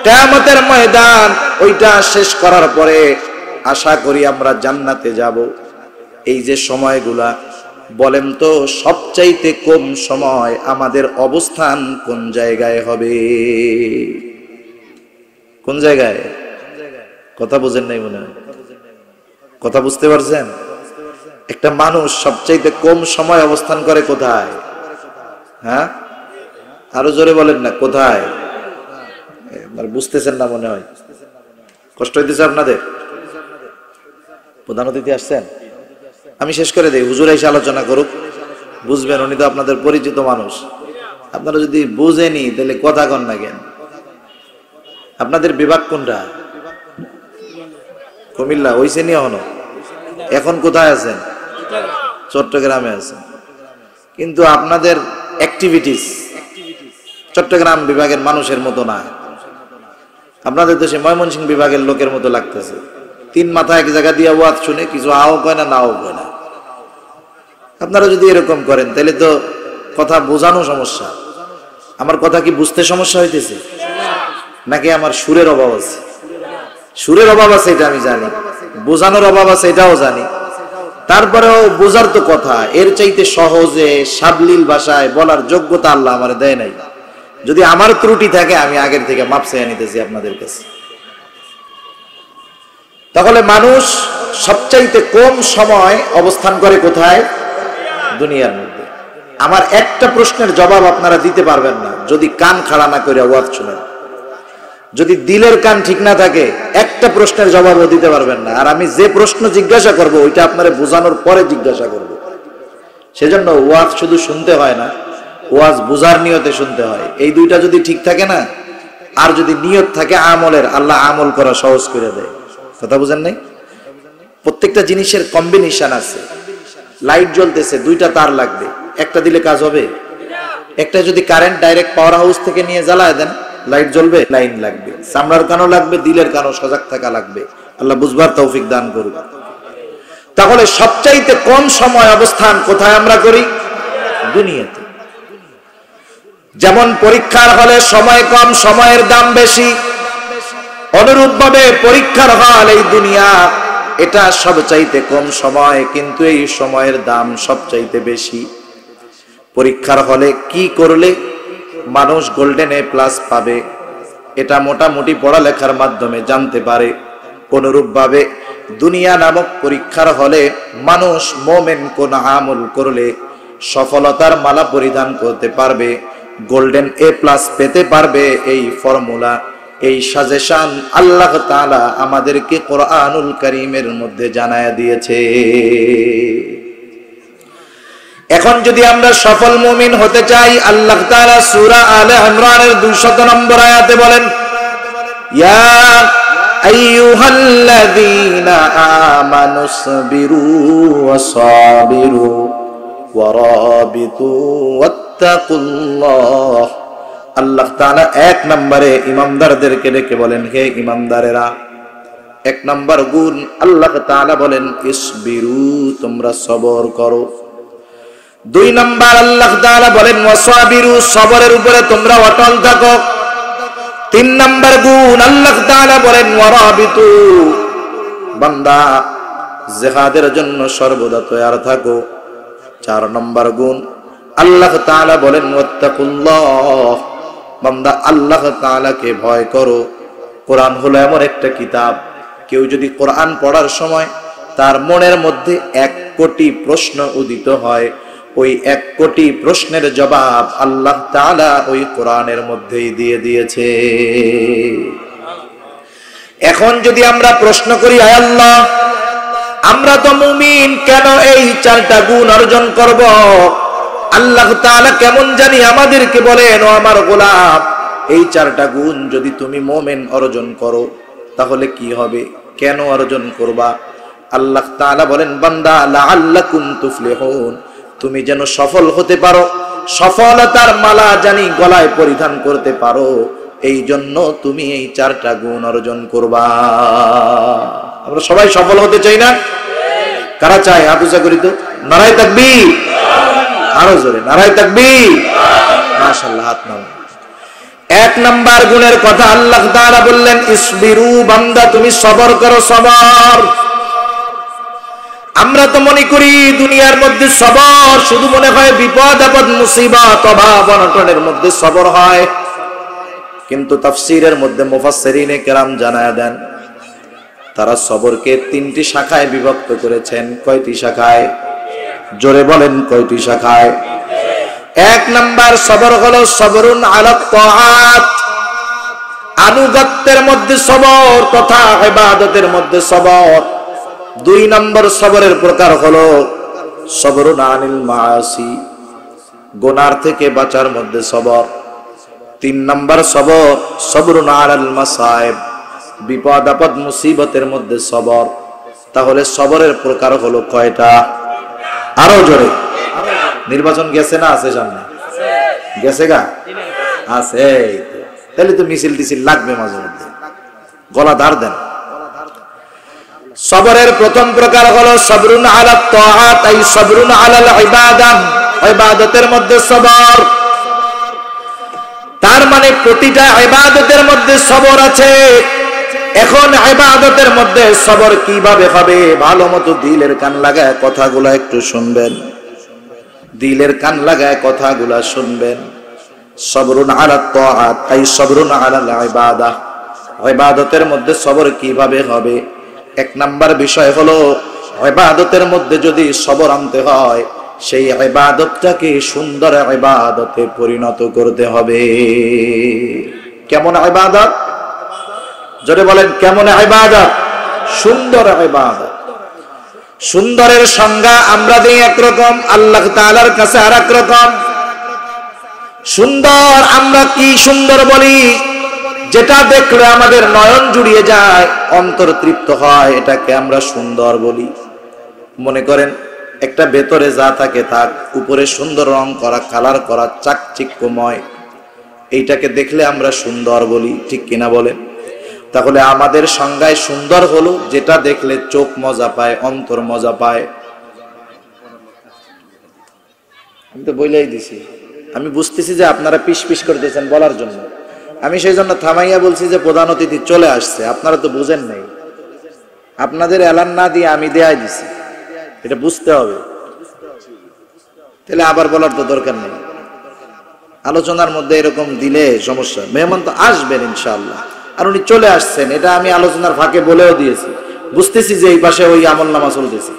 S1: কিয়ামতের ময়দান ওইটা শেষ করার পরে আশা করি আমরা জান্নাতে যাব। এই যে সময়গুলা, বলেন তো সবচাইতে কম সময় আমাদের অবস্থান কোন জায়গায় হবে? কোন জায়গায়? কথা বুঝেন নাই মনে হয়। কথা বুঝতে পারছেন? একটা মানুষ সবচাইতে কম সময় অবস্থান করে কোথায়? হ্যাঁ, আরো জোরে বলেন না, কোথায়? বুঝতেছেন না মনে হয়, কষ্ট হইতেছে আপনাদের। প্রধান অতিথি আসছেন, আমি শেষ করে দেই, হুজুর এসে আলোচনা করুক, বুঝবেন। উনি তো আপনাদের পরিচিত মানুষ, আপনারা যদি বুঝেনি তাহলে কথা কন না কেন? আপনাদের বিভাগ কোনটা? কুমিল্লা হইছে নি এখনো? এখন কোথায় আছেন? চট্টগ্রামে আছেন। কিন্তু আপনাদের অ্যাক্টিভিটিস চট্টগ্রাম বিভাগের মানুষের মতো না, আপনাদের দেশে ময়মনসিংহ বিভাগের লোকের মতো লাগতেছে। তিন মাথা এক জায়গা দিয়ে ওয়াজ শুনে কিছু আও কয় না, নাও কয় না। আপনারা যদি এরকম করেন তাহলে তো কথা বোঝানো সমস্যা। আমার কথা কি বুঝতে সমস্যা হইতেছে, নাকি আমার সুরের অভাব আছে? সুরের অভাব আছে এটা আমি জানি, বোঝানোর অভাব আছে এটাও জানি। তারপরেও বোঝার তো কথা, এর চাইতে সহজে সাবলীল ভাষায় বলার যোগ্যতা আল্লাহ আমার দেয় নাই। যদি আমার ত্রুটি থাকে আমি আগের থেকে মাপ চেয়ে নিতেছি আপনাদের কাছে। তাহলে মানুষ সবচাইতে কম সময় অবস্থান করে কোথায়? দুনিয়ার মধ্যে। আমার একটা প্রশ্নের জবাব আপনারা দিতে পারবেন না যদি কান খাড়া না করে ওয়াজ শুনেন। যদি দিলের কান ঠিক না থাকে একটা প্রশ্নের জবাবও দিতে পারবেন না। আর আমি যে প্রশ্ন জিজ্ঞাসা করব ওইটা আপনারা বোঝানোর পরে জিজ্ঞাসা করব। সেজন্য ওয়াজ শুধু শুনতে হয় না, ওয়াজ বুঝার নিয়তে শুনতে হয়। এই দুইটা যদি ঠিক থাকে না, আর যদি নিয়ত থাকে আমলের, আল্লাহ আমল করা সহজ করে দেয়। কথা বুঝেন নাই? প্রত্যেকটা জিনিসের কম্বিনেশন আছে। লাইট জ্বলতেছে, দুইটা তার লাগবে, একটা দিলে কাজ হবে? একটা যদি কারেন্ট ডাইরেক্ট পাওয়ার হাউস থেকে নিয়ে জ্বালায় দেন, লাইট জ্বলবে? লাইন লাগবে, চামড়ার কানও লাগবে, দিলের কানও সজাগ থাকা লাগবে। আল্লাহ বুঝবার তৌফিক দান করুক। তাহলে সবচাইতে কম সময় অবস্থান কোথায় আমরা করি? দুনিয়াতে। যেমন পরীক্ষার হলে সময় কম, সময়ের দাম বেশি, অনুরূপভাবে পরীক্ষার হল এই দুনিয়া, এটা সবচাইতে কম সময়, কিন্তু এই সময়ের দাম সবচাইতে বেশি। পরীক্ষার হলে কি করলে মানুষ গোল্ডেন এ প্লাস পাবে, এটা মোটামুটি পড়ালেখার মাধ্যমে জানতে পারে। অনুরূপভাবে দুনিয়া নামক পরীক্ষার হলে মানুষ মোমেন কোন আমল করলে সফলতার মালা পরিধান করতে পারবে, গোল্ডেন এ প্লাস পেতে পারবে। এই ফর্মুলা, এই সাজেশন আল্লাহ তাআলা আমাদেরকে কোরআনুল কারীমের মধ্যে জানায়া দিয়েছে। এখন যদি আমরা সফল মুমিন হতে চাই, আল্লাহ তাআলা সূরা আলে ইমরানের 200 নম্বর আয়াতে বলেন, ইয়া আইয়ুহাল্লাযীনা আমানুসবিরু ওয়াসাবিরু ওয়ারাবিতু ওয়াত্তাকুল্লাহ। আল্লাহ তাআলা এক নম্বরে ইমানদারদেরকে ডেকে বলেন, হে ইমানদারেরা, এক নম্বর গুণ আল্লাহ তাআলা বলেন ইসবিরু, তোমরা সবর করো। দুই নম্বর আল্লাহ তাআলা বলেন ওয়াসাবিরু, সবরের উপরে তোমরা অটল থাকো। তিন নম্বর গুণ আল্লাহ তাআলা বলেন ওয়ারাবিতু, বান্দা জিহাদের জন্য সর্বদা তৈয়ার থাকো। চার নম্বর গুণ আল্লাহ তাআলা বলেন ওয়াত্তাকুল্লাহ, বান্দা আল্লাহ তাআলাকে ভয় করো। কোরআন হলো এমন একটা কিতাব, কেউ যদি কোরআন পড়ার সময় তার মনের মধ্যে 1 কোটি প্রশ্ন উদিত হয়, ওই 1 কোটি প্রশ্নের জবাব আল্লাহ তাআলা ওই কোরআনের মধ্যেই দিয়ে দিয়েছে। এখন যদি আমরা প্রশ্ন করি, আয় আল্লাহ, আমরা তো মুমিন, কেন এই 4টা গুণ অর্জন করব? আল্লাহ তাআলা কেমন জানি আমাদেরকে বলেন, ও আমার গোলাম, এই 4টা গুণ যদি তুমি মুমিন অর্জন করো তাহলে কি হবে, কেন অর্জন করবা? আল্লাহ তাআলা বলেন, বান্দা লাআল্লাকুম তুফলিহুন, তুমি যেন সফল হতে পারো, সফলতার মালা জানি গলায় পরিধান করতে পারো, এই জন্য তুমি এই 4টা গুণ অর্জন করবা। আমরা সবাই সফল হতে চাই না? কারা চায়? হাত উঁচা করি তো, নারায়ে তাকবীর। আরো জোরে নারায়ে তাকবীর। মাশাআল্লাহ, হাত নাও। 1 নাম্বার গুণের কথা আল্লাহ তাআলা বললেন ইসবিরু, বান্দা তুমি সবর করো, সবর। আমরা তো মনে করি দুনিয়ার মধ্যে সবর শুধু মনে হয় বিপদ আপদ মুসিবত অভাব অনটনের মধ্যে সবর হয়, কিন্তু তাফসীরের মধ্যে মুফাসসিরিনে কেরাম জানায়া দেন, তারা সবরকে 3টি শাখায় বিভক্ত করেছেন। কয়টি শাখায়? জোরে বলেন, কয়টি শাখায়? 1 নাম্বার সবর হলো সবরুন আলা তাআত, আনুগত্যের মধ্যে সবর তথা ইবাদতের মধ্যে সবর। 2 নম্বর সবরের প্রকার হলো সবরুন আনিল মাআসি, গুনাহ থেকে বাঁচার মধ্যে সবর। 3 নম্বর সবর সবরুন আলাল মাসায়েব, বিপদ আপদ মুসিবতের মধ্যে সবর। তাহলে সবরের প্রকার হলো কয়টা? আরো জোরে। নির্বাচন গেছে না আছে সামনে? গেছে গা? আছে। তাহলে তো মিছিল টিছিল লাগবে মাঝে মধ্যে, গলা ধার দেন। সবরের প্রথম প্রকার হলো সবরুন আলা তাআত, এই সবরুন আলাল ইবাদাহ, ইবাদতের মধ্যে সবর। তার মানে প্রতিটা ইবাদতের মধ্যে সবর আছে। এখন ইবাদতের মধ্যে সবর কিভাবে হবে? ভালো মতো দিলের কান লাগায় কথাগুলো একটু শুনবেন, দিলের কান লাগায় কথাগুলো শুনবেন। সবরুন আলা তাআত, এই সবরুন আলাল ইবাদাহ, ইবাদতের মধ্যে সবর কিভাবে হবে? এক নাম্বার বিষয় হলো ইবাদতের মধ্যে যদি সবর আনতে হয়, সেই ইবাদতটাকে সুন্দর ইবাদতে পরিণত করতে হবে। কেমন ইবাদত? জোরে বলেন, কেমন ইবাদত? সুন্দর ইবাদত। সুন্দরের সংজ্ঞা আমরা দিই একরকম, আল্লাহ তাআলার কাছে আরেক রকম। সুন্দর আমরা কি সুন্দর বলি? যেটা দেখলে আমাদের নয়ন জুড়িয়ে যায়, অন্তর তৃপ্ত হয়, এটাকে আমরা সুন্দর বলি। মনে করেন একটা ভেতরে যা থাকে থাক, উপরে সুন্দর রং করা, কালার করা, চাকচিক্যময়, এইটাকে দেখলে আমরা সুন্দর বলি, ঠিক কিনা বলেন? তাহলে আমাদের সংজ্ঞায় সুন্দর হলো যেটা দেখলে চোখ মজা পায়, অন্তর মজা পায়। আমি তো বলেই দিছি, আমি বুঝতেছি যে আপনারা পিস পিস করতেছেন বলার জন্য, আমি সেই জন্য থামাইয়া বলছি যে প্রধান অতিথি চলে আসছে। আপনারা তো বুঝেন নাই, আপনাদের এলান না দিয়ে আমি দেয়াই দিছি, এটা বুঝতে হবে। তাহলে আবার বলার তো দরকার নেই। আলোচনার মধ্যে এরকম দিলে সমস্যা। মেহমান তো আসবেন ইনশাআল্লাহ, আর উনি চলে আসছেন, এটা আমি আলোচনার ফাঁকে বলেও দিয়েছি। বুঝতেছি যে এই পাশে ওই আমলনামা চলতেছে,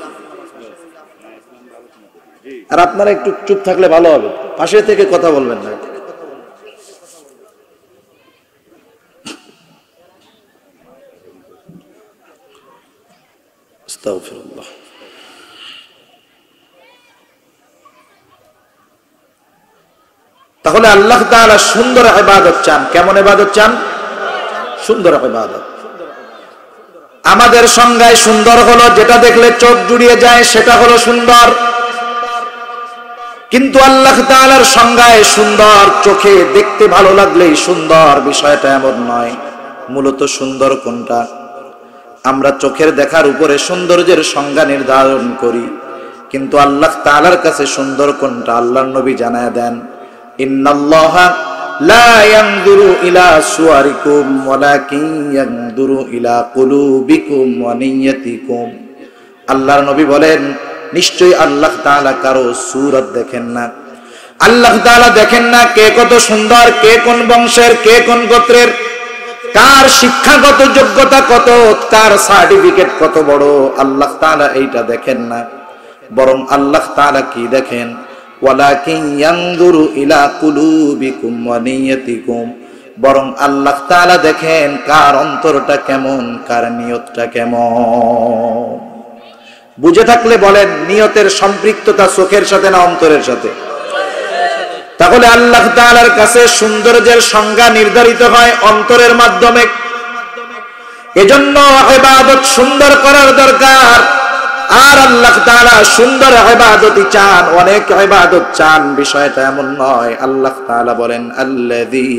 S1: আর আপনারা একটু চুপ থাকলে ভালো হবে, পাশে থেকে কথা বলবেন না। আস্তাগফিরুল্লাহ। তাহলে আল্লাহ তাআলা সুন্দর ইবাদত চান। কেমন ইবাদত চান? সুন্দর ইবাদত। আমাদের সংজ্ঞায় সুন্দর হলো যেটা দেখলে চোখ জুড়িয়ে যায়, সেটা হলো সুন্দর। কিন্তু আল্লাহ তাআলার সংজ্ঞায় সুন্দর চোখে দেখতে ভালো লাগলেই সুন্দর, বিষয়টা এমন নয়। মূলত সুন্দর কোনটা? আমরা চোখের দেখার উপরে সৌন্দর্যের সংজ্ঞা নির্ধারণ করি, কিন্তু আল্লাহ তাআলার কাছে সুন্দর কোনটা? আল্লাহর নবী জানায় দেন, ইন্নাল্লাহা লা ইয়ানজুরু ইলা সুওয়ারিকুম ওয়ালাকিন ইয়ানজুরু ইলা কুলুবিকুম ওয়া নিয়্যাতিকুম। আল্লাহর নবী বলেন, নিশ্চয়ই আল্লাহ তাআলা কারো সূরত দেখেন না। আল্লাহ তাআলা দেখেন না কে কত সুন্দর, কে কোন বংশের, কে কোন গোত্রের, কার শিক্ষাগত যোগ্যতা কত, কার সার্টিফিকেট কত বড়। আল্লাহ তাআলা এইটা দেখেন না, বরং আল্লাহ তাআলা কি দেখেন? ওয়ালাকিন ইয়ানজুরু ইলা কুলুবিকুম ওয়া নিয়্যাতিকুম। বরং আল্লাহ তাআলা দেখেন কার অন্তরটা কেমন, কার নিয়তটা কেমন। বুঝে থাকলে বলেন, নিয়তের সম্পৃক্ততা চোখের সাথে না অন্তরের সাথে? তাহলে আল্লাহ তাআলার কাছে সৌন্দর্যের সংজ্ঞা নির্ধারিত হয় অন্তরের মাধ্যমে। এজন্য ইবাদত সুন্দর করার দরকার। আর আল্লাহ তাআলা সুন্দর ইবাদতই চান, অনেক ইবাদত চান, বিষয়টা এমন নয়। আল্লাহ তাআলা বলেন, আল্লাযী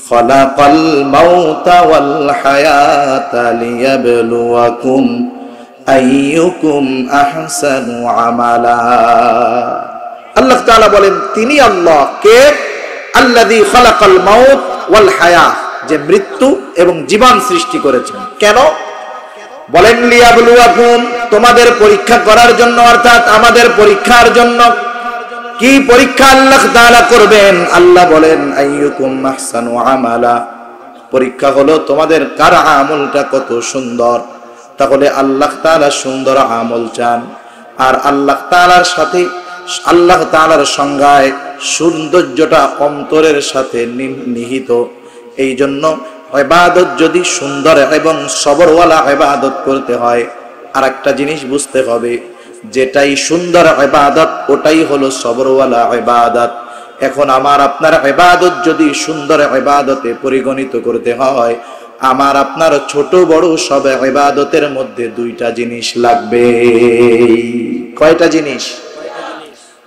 S1: খালাকাল মাউতা ওয়াল হায়াতা লিয়াবলুয়াকুম আইয়ুকুম আহসানু আমালা। আল্লাহ তাআলা বলেন, তিনি আল্লাহ কে? আল্লাযী খালাকাল মাউত ওয়াল হায়া, যে মৃত্যু এবং জীবন সৃষ্টি করেছেন। কেন? বলেন লিয়াবলুয়াকুম, তোমাদের পরীক্ষা করার জন্য, অর্থাৎ আমাদের পরীক্ষার জন্য। কি পরীক্ষা আল্লাহ তাআলা করবেন? আল্লাহ বলেন আইয়ুকুম আহসানু আমালা, পরীক্ষা হলো তোমাদের কার আমলটা কত সুন্দর। তাহলে আল্লাহ তাআলা সুন্দর আমল চান। আর আল্লাহ তাআলার সাথে, আল্লাহ তাআলার সংজ্ঞায় সৌন্দর্যটা অন্তরের সাথে নিহিত। এই জন্য ইবাদত যদি সুন্দর এবং সবরওয়ালা ইবাদত করতে হয়, আর একটা জিনিস বুঝতে হবে, যেটাই সুন্দর ইবাদত ওটাই হলো সবরওয়ালা ইবাদত। এখন আমার আপনার ইবাদত যদি সুন্দর ইবাদতে পরিগণিত করতে হয়, আমার আপনার ছোট বড় সব ইবাদতের মধ্যে দুইটা জিনিস লাগবে। কয়টা জিনিস?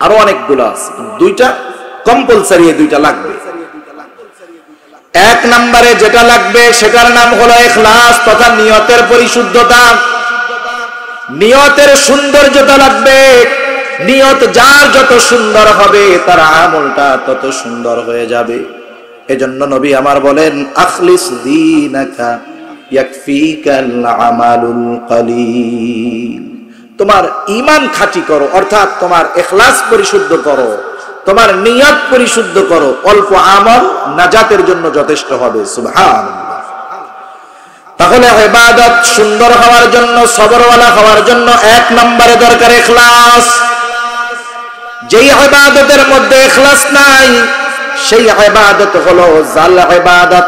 S1: আরো অনেকগুলো আছে, দুইটা কম্পালসারি, দুইটা লাগবে। এক নম্বরে যেটা লাগবে সেটার নাম হলো ইখলাস তথা নিয়তের পরিশুদ্ধতা। নিয়তের সৌন্দর্যতা লাগবে। নিয়ত যার যত সুন্দর হবে তার আমলটা তত সুন্দর হয়ে যাবে। এজন্য নবী আমার বলেন, আখলিস দীনাকা ইয়াকফিকাল আমালুল কলিল। তোমার ঈমান খাঁটি করো, অর্থাৎ তোমার ইখলাস পরিশুদ্ধ করো, তোমার নিয়ত পরিশুদ্ধ করো, অল্প আমল নাজাতের জন্য যথেষ্ট হবে। সুবহানাল্লাহ। তাহলে ইবাদত সুন্দর হওয়ার জন্য, সবরওয়ালা হওয়ার জন্য এক নম্বরে দরকার ইখলাস। যেই ইবাদতের মধ্যে ইখলাস নাই সেই ইবাদত হলো জাল ইবাদত।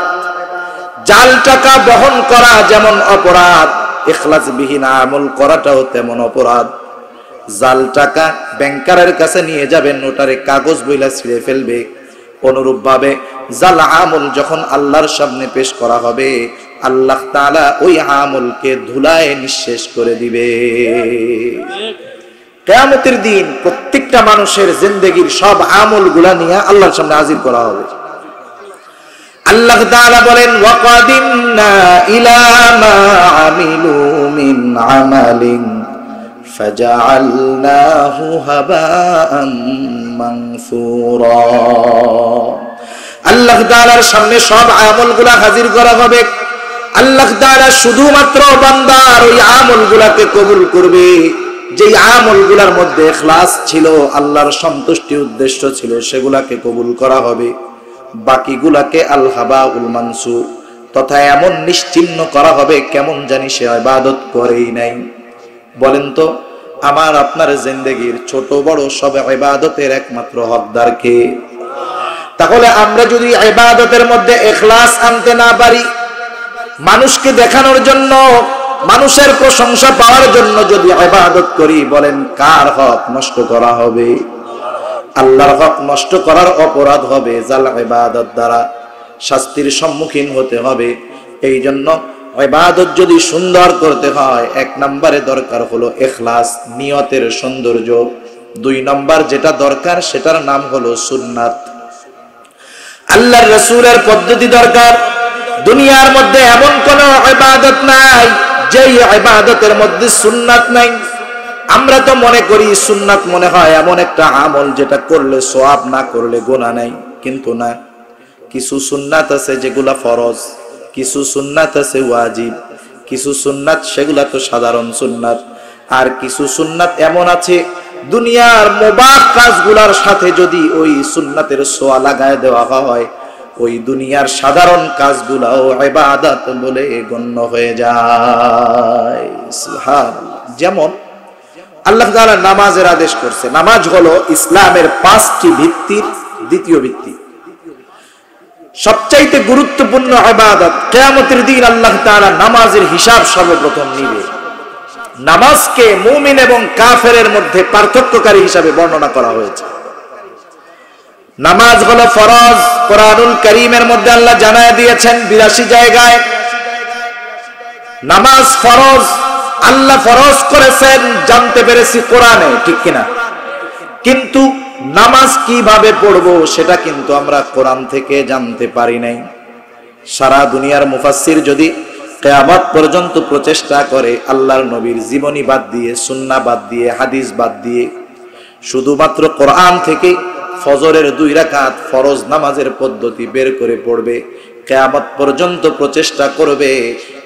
S1: জাল টাকা বহন করা যেমন অপরাধ, ইখলাসবিহীন আমল করাটাও তেমন অপরাধ। জাল টাকা ব্যাংকারের কাছে নিয়ে যাবেন, নোটারে কাগজ বইলা ছিঁড়ে ফেলবে। অনুরূপ ভাবে জাল আমল যখন আল্লাহর সামনে পেশ করা হবে, আল্লাহ তাআলা ওই আমলকে ধুলায় নিঃশেষ করে দিবে। কিয়ামতের দিন প্রত্যেকটা মানুষের জিন্দেগীর সব আমলগুলা নিয়ে আল্লাহর সামনে হাজির করা হবে। আল্লাহ তাআলা বলেন, ওয়াকাদিমনা ইলা মা আমিলু মিন আমালিন ফাজআলনাহু হাবাআম মানসুরা। আল্লাহ তাআলার সামনে সব আমলগুলা হাজির করা হবে। আল্লাহ তাআলা শুধুমাত্র বান্দার ওই আমলগুলাকে কবুল করবে যেই আমলগুলার মধ্যে ইখলাস ছিল, আল্লাহর সন্তুষ্টি উদ্দেশ্য ছিল, সেগুলাকে কবুল করা হবে। বাকিগুলাকে আল হাবাউল মানসুর, তথা এমন নিশ্চিহ্ন করা হবে কেমন জানি সে ইবাদত করেই নাই। বলেন তো, আমার আপনার জিন্দেগীর ছোট বড় সব ইবাদতের একমাত্র হকদার কে? তাহলে আমরা যদি ইবাদতের মধ্যে ইখলাস আনতে না পারি, মানুষকে দেখানোর জন্য, মানুষের প্রশংসা পাওয়ার জন্য যদি ইবাদত করি, বলেন কার হক নষ্ট করা হবে? আল্লাহর হক নষ্ট করার অপরাধ হবে। জাল ইবাদত দ্বারা শাস্তির সম্মুখীন হতে হবে। এই জন্য ইবাদত যদি সুন্দর করতে হয়, এক নম্বরে দরকার হলো ইখলাস, নিয়তের সৌন্দর্য। দুই নম্বর যেটা দরকার সেটার নাম হলো সুন্নাত, আল্লাহর রাসূলের পদ্ধতি দরকার। দুনিয়ার মধ্যে এমন কোন ইবাদত নাই যেই ইবাদতের মধ্যে সুন্নাত নাই। আমরা তো মনে করি সুন্নাত মনে হয় এমন একটা আমল যেটা করলে সওয়াব, না করলে গুনাহ নাই। কিন্তু না, কিছু সুন্নাত আছে যেগুলা ফরজ, কিছু সুন্নাত আছে ওয়াজিব, কিছু সুন্নাত সেগুলা তো সাধারণ সুন্নাত, আর কিছু সুন্নাত এমন আছে দুনিয়ার মুবাহ কাজগুলার সাথে যদি ওই সুন্নাতের ছোঁয়া লাগায় দেওয়া হয়, ওই দুনিয়ার সাধারণ কাজগুলাও ইবাদত বলে গণ্য হয়ে যায়। সুবহানাল্লাহ। যেমন আল্লাহ তাআলা নামাজের আদেশ করছে। নামাজ হলো ইসলামের 5টি ভিত্তির দ্বিতীয় ভিত্তি, সবচাইতে গুরুত্বপূর্ণ ইবাদত। কিয়ামতের দিন আল্লাহ তাআলা নামাজের হিসাব সর্বপ্রথম নিবে। নামাজকে মুমিন এবং কাফেরের মধ্যে পার্থক্যকারী হিসাবে বর্ণনা করা হয়েছে। নামাজ হলো ফরজ। কোরআনুল কারীমের মধ্যে আল্লাহ জানায় দিয়েছেন 82 জায়গায় নামাজ ফরজ। আল্লাহ ফরজ করেছেন জানতে পেরেছি কোরআনে, ঠিক কিনা? কিন্তু নামাজ কিভাবে পড়বো সেটা কিন্তু আমরা কোরআন থেকে জানতে পারি নাই। সারা দুনিয়ার মুফাসসির যদি কিয়ামত পর্যন্ত প্রচেষ্টা করে আল্লাহর নবীর জীবনী বাদ দিয়ে, সুন্নাহ বাদ দিয়ে, হাদিস বাদ দিয়ে শুধুমাত্র কোরআন থেকে ফজরের 2 রাকাত ফরজ নামাজের পদ্ধতি বের করে পড়বে, কিয়ামত পর্যন্ত প্রচেষ্টা করবে,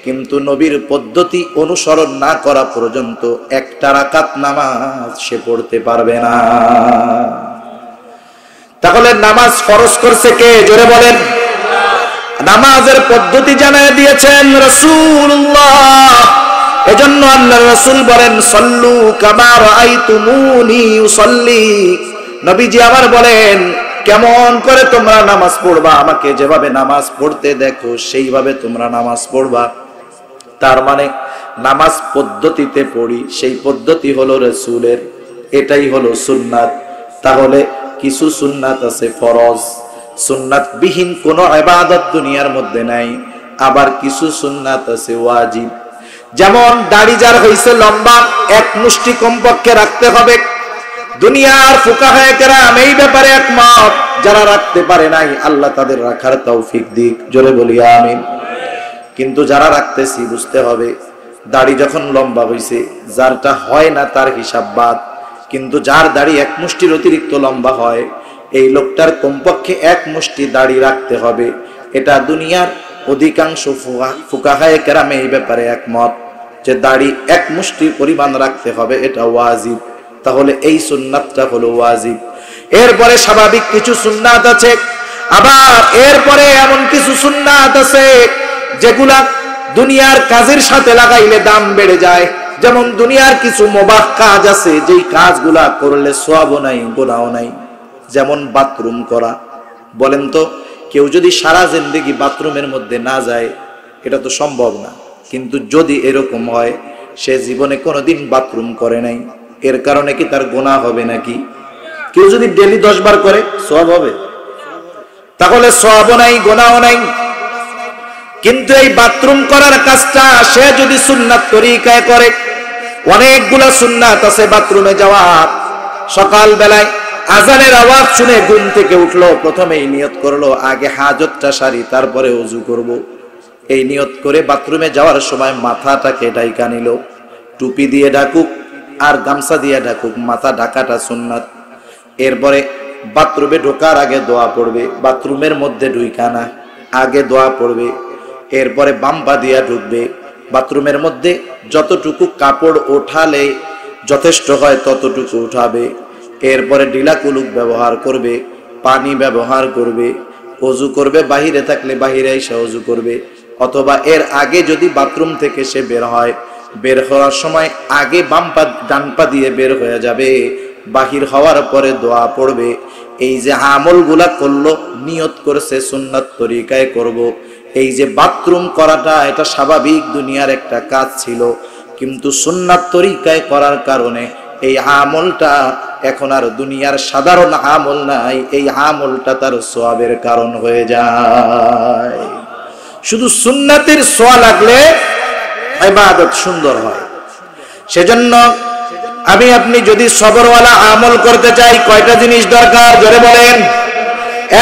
S1: কিন্তু নবীর পদ্ধতি অনুসরণ না করা পর্যন্ত একটা রাকাত নামাজ সে পড়তে পারবে না। তাহলে নামাজ ফরজ করছে কে? জোরে বলেন। নামাজের পদ্ধতি জানায় দিয়েছেন রাসূলুল্লাহ। এজন্য আল্লাহর রাসূল বলেন, সাল্লু কামা রাআইতুমুনি উসাল্লি। নবীজি আবার বলেন, কেমন করে তোমরা নামাজ পড়বা, আমাকে যেভাবে নামাজ পড়তে দেখো সেইভাবে তোমরা নামাজ পড়বা। তার মানে নামাজ পদ্ধতিতে পড়ি, সেই পদ্ধতি হলো রাসূলের, এটাই হলো সুন্নাত। তাহলে কিছু সুন্নাত আছে ফরজ, সুন্নাত বিহীন কোনো ইবাদত দুনিয়ার মধ্যে নাই। আবার কিছু সুন্নাত আছে ওয়াজিব। যেমন দাড়ি যার হইছে লম্বা, 1 মুষ্টি কমপক্ষে রাখতে হবে। দুনিয়ার ফুকাহায়ে কেরাম এই ব্যাপারে একমত। যারা রাখতে পারে নাই আল্লাহ তাদের রাখার তৌফিক দিক। জোরে বলি আমিন। কিন্তু যারা রাখতেছি বুঝতে হবে দাড়ি যখন লম্বা হইছে, যারটা হয় না তার হিসাব বাদ, কিন্তু যার দাড়ি এক মুষ্টির অতিরিক্ত লম্বা হয়, এই লোকটার কমপক্ষে এক মুষ্টি দাড়ি রাখতে হবে। এটা দুনিয়ার অধিকাংশ ফুকাহায়ে কেরামে এই ব্যাপারে একমত যে দাড়ি এক মুষ্টি পরিমাণ রাখতে হবে, এটা ওয়াজিব। তাহলে এই সুন্নাতটা হলো ওয়াজিব। এরপরে স্বাভাবিক কিছু সুন্নাত আছে, আবার এরপরে এমন কিছু সুন্নাত আছে যেগুলা দুনিয়ার কাজের সাথে লাগাইলে দাম বেড়ে যায়। যেমন দুনিয়ার কিছু মুবাহ কাজ আছে, যেই কাজগুলা করলে সওয়াবও নাই গুনাহও নাই। যেমন বাথরুম করা। বলেন তো, কেউ যদি সারা জিন্দেগি বাথরুমের মধ্যে না যায়, এটা তো সম্ভব না, কিন্তু যদি এরকম হয় সে জীবনে কোনোদিন বাথরুম করে নাই, এর কারণে কি তার গুনাহ হবে নাকি? কেউ যদি ডেলি 10 বার করে সওয়াব হবে? তাহলে সওয়াবও নাই গুনাহও নাই। কিন্তু এই বাথরুম করার কাজটা সে যদি সুন্নাত তরিকায় করে, অনেকগুলা সুন্নাত আছে বাথরুমে যাওয়ার। সকাল বেলায় আজানের আওয়াজ শুনে ঘুম থেকে উঠলো, প্রথমেই নিয়ত করলো আগে হাজতটা সারি, তারপরে ওযু করব। এই নিয়ত করে বাথরুমে যাওয়ার সময় মাথাটাকে ঢাকা নিল। টুপি দিয়ে ঢাকুক আর গামছা দিয়ে ঢাকুক, মাথা ঢাকাটা সুন্নাত। এরপরে বাথরুমে ঢোকার আগে দোয়া পড়বে, বাথরুমের মধ্যে ঢুইকা না, আগে দোয়া পড়বে। এরপরে বাম পা দিয়া ঢুকবে। বাথরুমের মধ্যে যতটুকু কাপড় ওঠালে যথেষ্ট হয় ততটুকু উঠাবে। এরপরে ঢিলা কুলুক ব্যবহার করবে, পানি ব্যবহার করবে, ওযু করবে। বাহিরে থাকলে বাহিরে এসে ওযু করবে, অথবা এর আগে যদি বাথরুম থেকে সে বের হয়, বের হওয়ার সময় আগে বাম পা ডান পা দিয়ে বের হয়ে যাবে, বাহির হওয়ার পরে দোয়া পড়বে। এই যে আমলগুলা করলো, নিয়ত করছে সুন্নাত তরিকায় করব। এই যে বাথরুম করাটা, এটা স্বাভাবিক দুনিয়ার একটা কাজ ছিল, কিন্তু সুন্নাত তরিকায় করার কারণে এই আমলটা এখন আর দুনিয়ার সাধারণ আমল নাই, এই আমলটা তার সওয়াবের কারণ হয়ে যায়। শুধু সুন্নাতের ছোঁয়া লাগলে ইবাদত সুন্দর হয়। সেজন্য আমি আপনি যদি সবরওয়ালা আমল করতে চাই, কয়টা জিনিস দরকার জোরে বলেন?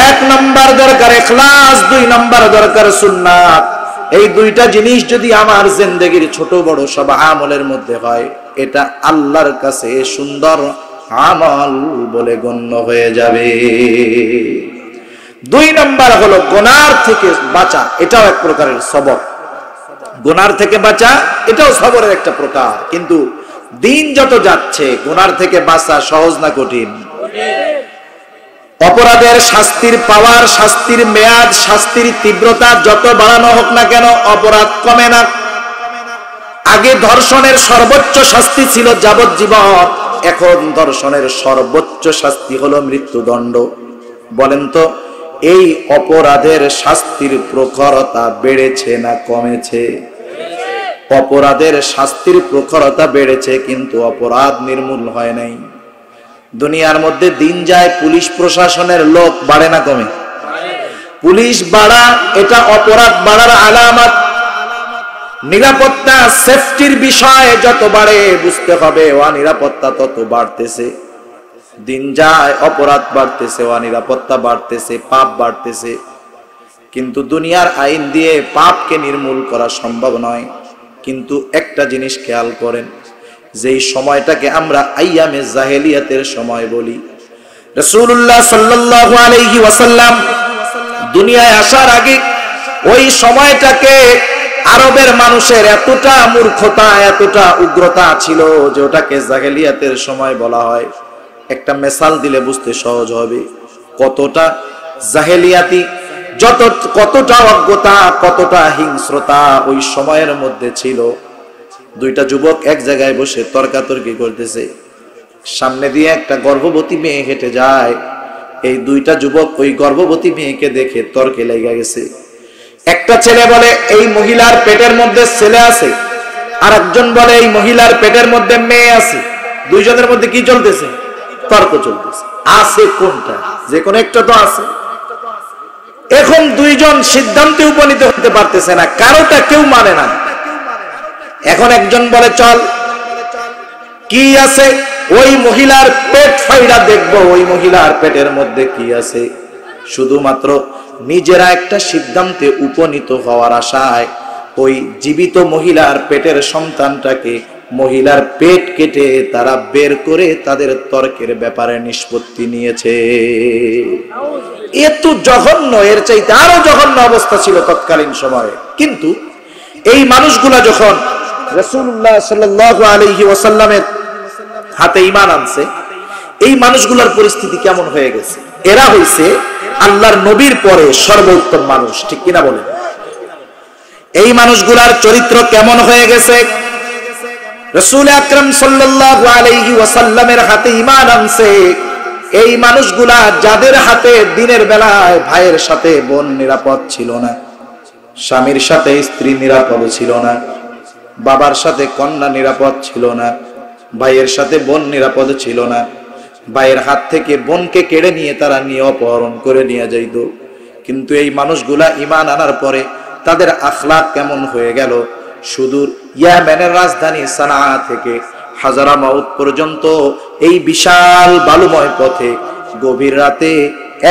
S1: 1 নাম্বার দরকার ইখলাস, 2 নাম্বার দরকার সুন্নাত। এই দুইটা জিনিস যদি আমার জিন্দেগির ছোট বড় সব আমলের মধ্যে হয়, এটা আল্লাহর কাছে সুন্দর আমল বলে গণ্য হয়ে যাবে। 2 নাম্বার হলো গুনার থেকে বাঁচা, এটাও এক প্রকারের সবর। গুনার থেকে বাঁচা এটাও সবরের একটা প্রকার। কিন্তু দিন যত যাচ্ছে গুনার থেকে বাঁচা সহজ না কঠিন? অপরাধের শাস্তির পাওয়ার, শাস্তির মেয়াদ, শাস্তির তীব্রতা যত বাড়ানো হোক না কেন, অপরাধ কমে না। আগে ধর্ষণের সর্বোচ্চ শাস্তি ছিল যাবজ্জীবন, এখন ধর্ষণের সর্বোচ্চ শাস্তি হলো মৃত্যুদণ্ড। বলেন তো, এই অপরাধের শাস্তির প্রখরতা বেড়েছে না কমেছে? অপরাধের শাস্তির প্রখরতা বেড়েছে, কিন্তু অপরাধ নির্মূল হয় নাই। দুনিয়ার মধ্যে দিন যায়, পুলিশ প্রশাসনের লোক বাড়ে না কমে? পুলিশ বাড়া এটা অপরাধ বাড়ার আলামত। নিরাপত্তা সেফটির বিষয় যত বাড়ে, বুঝতে হবে অনিরাপত্তা তত বাড়তেছে। দিন যায়, অপরাধ বাড়তেছে, অনিরাপত্তা বাড়তেছে, পাপ বাড়তেছে। কিন্তু দুনিয়ার আইন দিয়ে পাপকে নির্মূল করা সম্ভব নয়। কিন্তু একটা জিনিস খেয়াল করেন, যেই সময়টাকে আমরা আইয়ামে জাহেলিয়াতের সময় বলি, রাসূলুল্লাহ সাল্লাল্লাহু আলাইহি ওয়াসাল্লাম দুনিয়ায় আসার আগে ওই সময়টাকে আরবের মানুষের এতটা মূর্খতা, এতটা উগ্রতা ছিল যে ওটাকে জাহেলিয়াতের সময় বলা হয়। একটা মিসাল দিলে বুঝতে সহজ হবে কতটা জাহেলিয়াতি, কতটা অজ্ঞতা, কতটা হিংস্রতা ওই সময়ের মধ্যে ছিল। 2টা যুবক এক জায়গায় বসে তর্কাতর্কি করতেছে। সামনে দিয়ে একটা গর্ভবতী মেয়ে হেঁটে যায়। এই 2টা যুবক ওই গর্ভবতী মেয়েকে দেখে তর্কে লেগে গেছে। একটা ছেলে বলে এই মহিলার পেটের মধ্যে ছেলে আছে, আর একজন বলে এই মহিলার পেটের মধ্যে মেয়ে আছে। 2 জনের মধ্যে কি চলতেছে? তর্ক চলতেছে। আছে কোনটা? যে কোনো একটা তো আছে। এখন 2 জন সিদ্ধান্তে উপনীত হতে পারতেছে না, কারোটা কেউ মানে না। এখন একজন বলে চল কি আছে, ওই মহিলার পেট ফাইড়া দেখবো, ওই মহিলার পেটের মধ্যে কি আছে। শুধুমাত্র নিজেরা একটা সিদ্ধান্তে উপনীত হওয়ার আশায় ওই জীবিত মহিলার পেটের সন্তানটাকে মহিলার পেট কেটে তারা বের করে তাদের তর্কের ব্যাপারে নিষ্পত্তি নিয়েছে। এত জঘন্য, এর চাইতে আরো জঘন্য অবস্থা ছিল তৎকালীন সময়ে। কিন্তু এই মানুষগুলা যখন রাসূলুল্লাহ সাল্লাল্লাহু আলাইহি ওয়াসাল্লামের হাতে ঈমান আনছে, এই মানুষগুলোর পরিস্থিতি কেমন হয়ে গেছে? এরা হইছে আল্লাহর নবীর পরে সর্বোত্তম মানুষ, ঠিক কিনা বলেন? এই মানুষগুলার চরিত্র কেমন হয়ে গেছে? রাসূল আকরাম সাল্লাল্লাহু আলাইহি ওয়াসাল্লামের হাতে ঈমান আনছে এই মানুষগুলা, যাদের হাতে দিনের বেলায় ভাইয়ের সাথে বোন নিরাপদ ছিল না, স্বামীর সাথে স্ত্রী নিরাপদ ছিল না, বাবার সাথে কন্যা নিরাপদ ছিল না, ভাইয়ের সাথে বোন নিরাপদ ছিল না, ভাইয়ের হাত থেকে বোনকে কেড়ে নিয়ে তারা নিয়ে অপহরণ করে নিয়ে যাইত। কিন্তু এই মানুষগুলা ঈমান আনার পরে তাদের আখলাক কেমন হয়ে গেল? সুদূর ইয়েমেনের রাজধানী সানাআ থেকে হাজারামাউত পর্যন্ত এই বিশাল বালুময় পথে গভীর রাতে